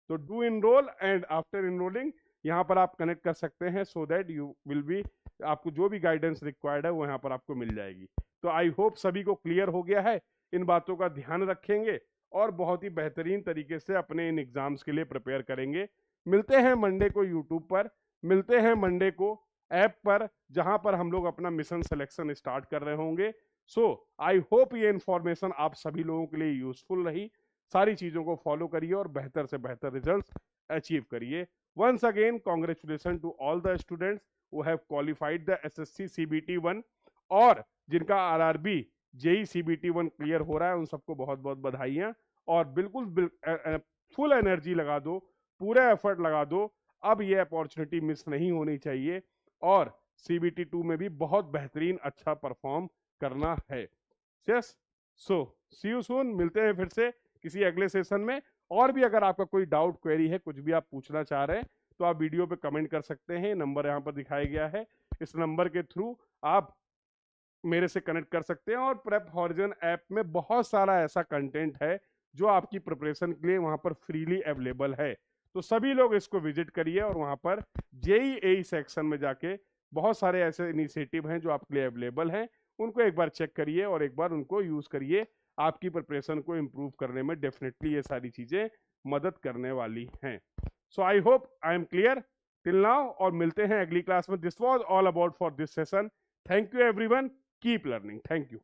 तो do enrol and after enrolling यहाँ पर आप कनेक्ट कर सकते हैं, so that you will be, आपको जो भी गाइडेंस रिक्वायर्ड है वो यहाँ पर आपको मिल जाएगी। तो आई होप सभी को क्लियर हो गया है। इन बातों का ध्यान रखेंगे और बहुत ही बेहतरीन तरीके से अपने इन एग्जाम्स के लिए प्रिपेयर करेंगे। मिलते हैं मंडे को यूट्यूब पर, मिलते हैं मंडे को ऐप पर, जहां पर हम लोग अपना मिशन सिलेक्शन स्टार्ट कर रहे होंगे। सो आई होप ये इंफॉर्मेशन आप सभी लोगों के लिए यूजफुल रही। सारी चीजों को फॉलो करिए और बेहतर से बेहतर रिजल्ट्स अचीव करिए। Once again congratulation to all the students who have qualified the SSC CBT 1 और जिनका आरआरबी जेई सीबीटी 1 क्लियर हो रहा है, उन सबको बहुत बहुत बधाइयां। और बिल्कुल फुल एनर्जी लगा दो, पूरा एफर्ट लगा दो, अब ये अपॉर्चुनिटी मिस नहीं होनी चाहिए और सीबीटी 2 में भी बहुत बेहतरीन अच्छा परफॉर्म करना है। Yes, so C you soon, मिलते हैं फिर से किसी अगले सेशन में। और भी अगर आपका कोई डाउट क्वेरी है, कुछ भी आप पूछना चाह रहे हैं, तो आप वीडियो पे कमेंट कर सकते हैं। नंबर यहाँ पर दिखाया गया है, इस नंबर के थ्रू आप मेरे से कनेक्ट कर सकते हैं। और प्रेप हॉरिजन ऐप में बहुत सारा ऐसा कंटेंट है जो आपकी प्रिपरेशन के लिए वहां पर फ्रीली अवेलेबल है। तो सभी लोग इसको विजिट करिए और वहां पर जेई एई सेक्शन में जाके बहुत सारे ऐसे इनिशिएटिव हैं जो आपके लिए अवेलेबल हैं, उनको एक बार चेक करिए और एक बार उनको यूज करिए। आपकी प्रिपरेशन को इम्प्रूव करने में डेफिनेटली ये सारी चीजें मदद करने वाली हैं। So I hope I am clear till now, और मिलते हैं अगली क्लास में। This was all about for this session. Thank you everyone, keep learning. Thank you.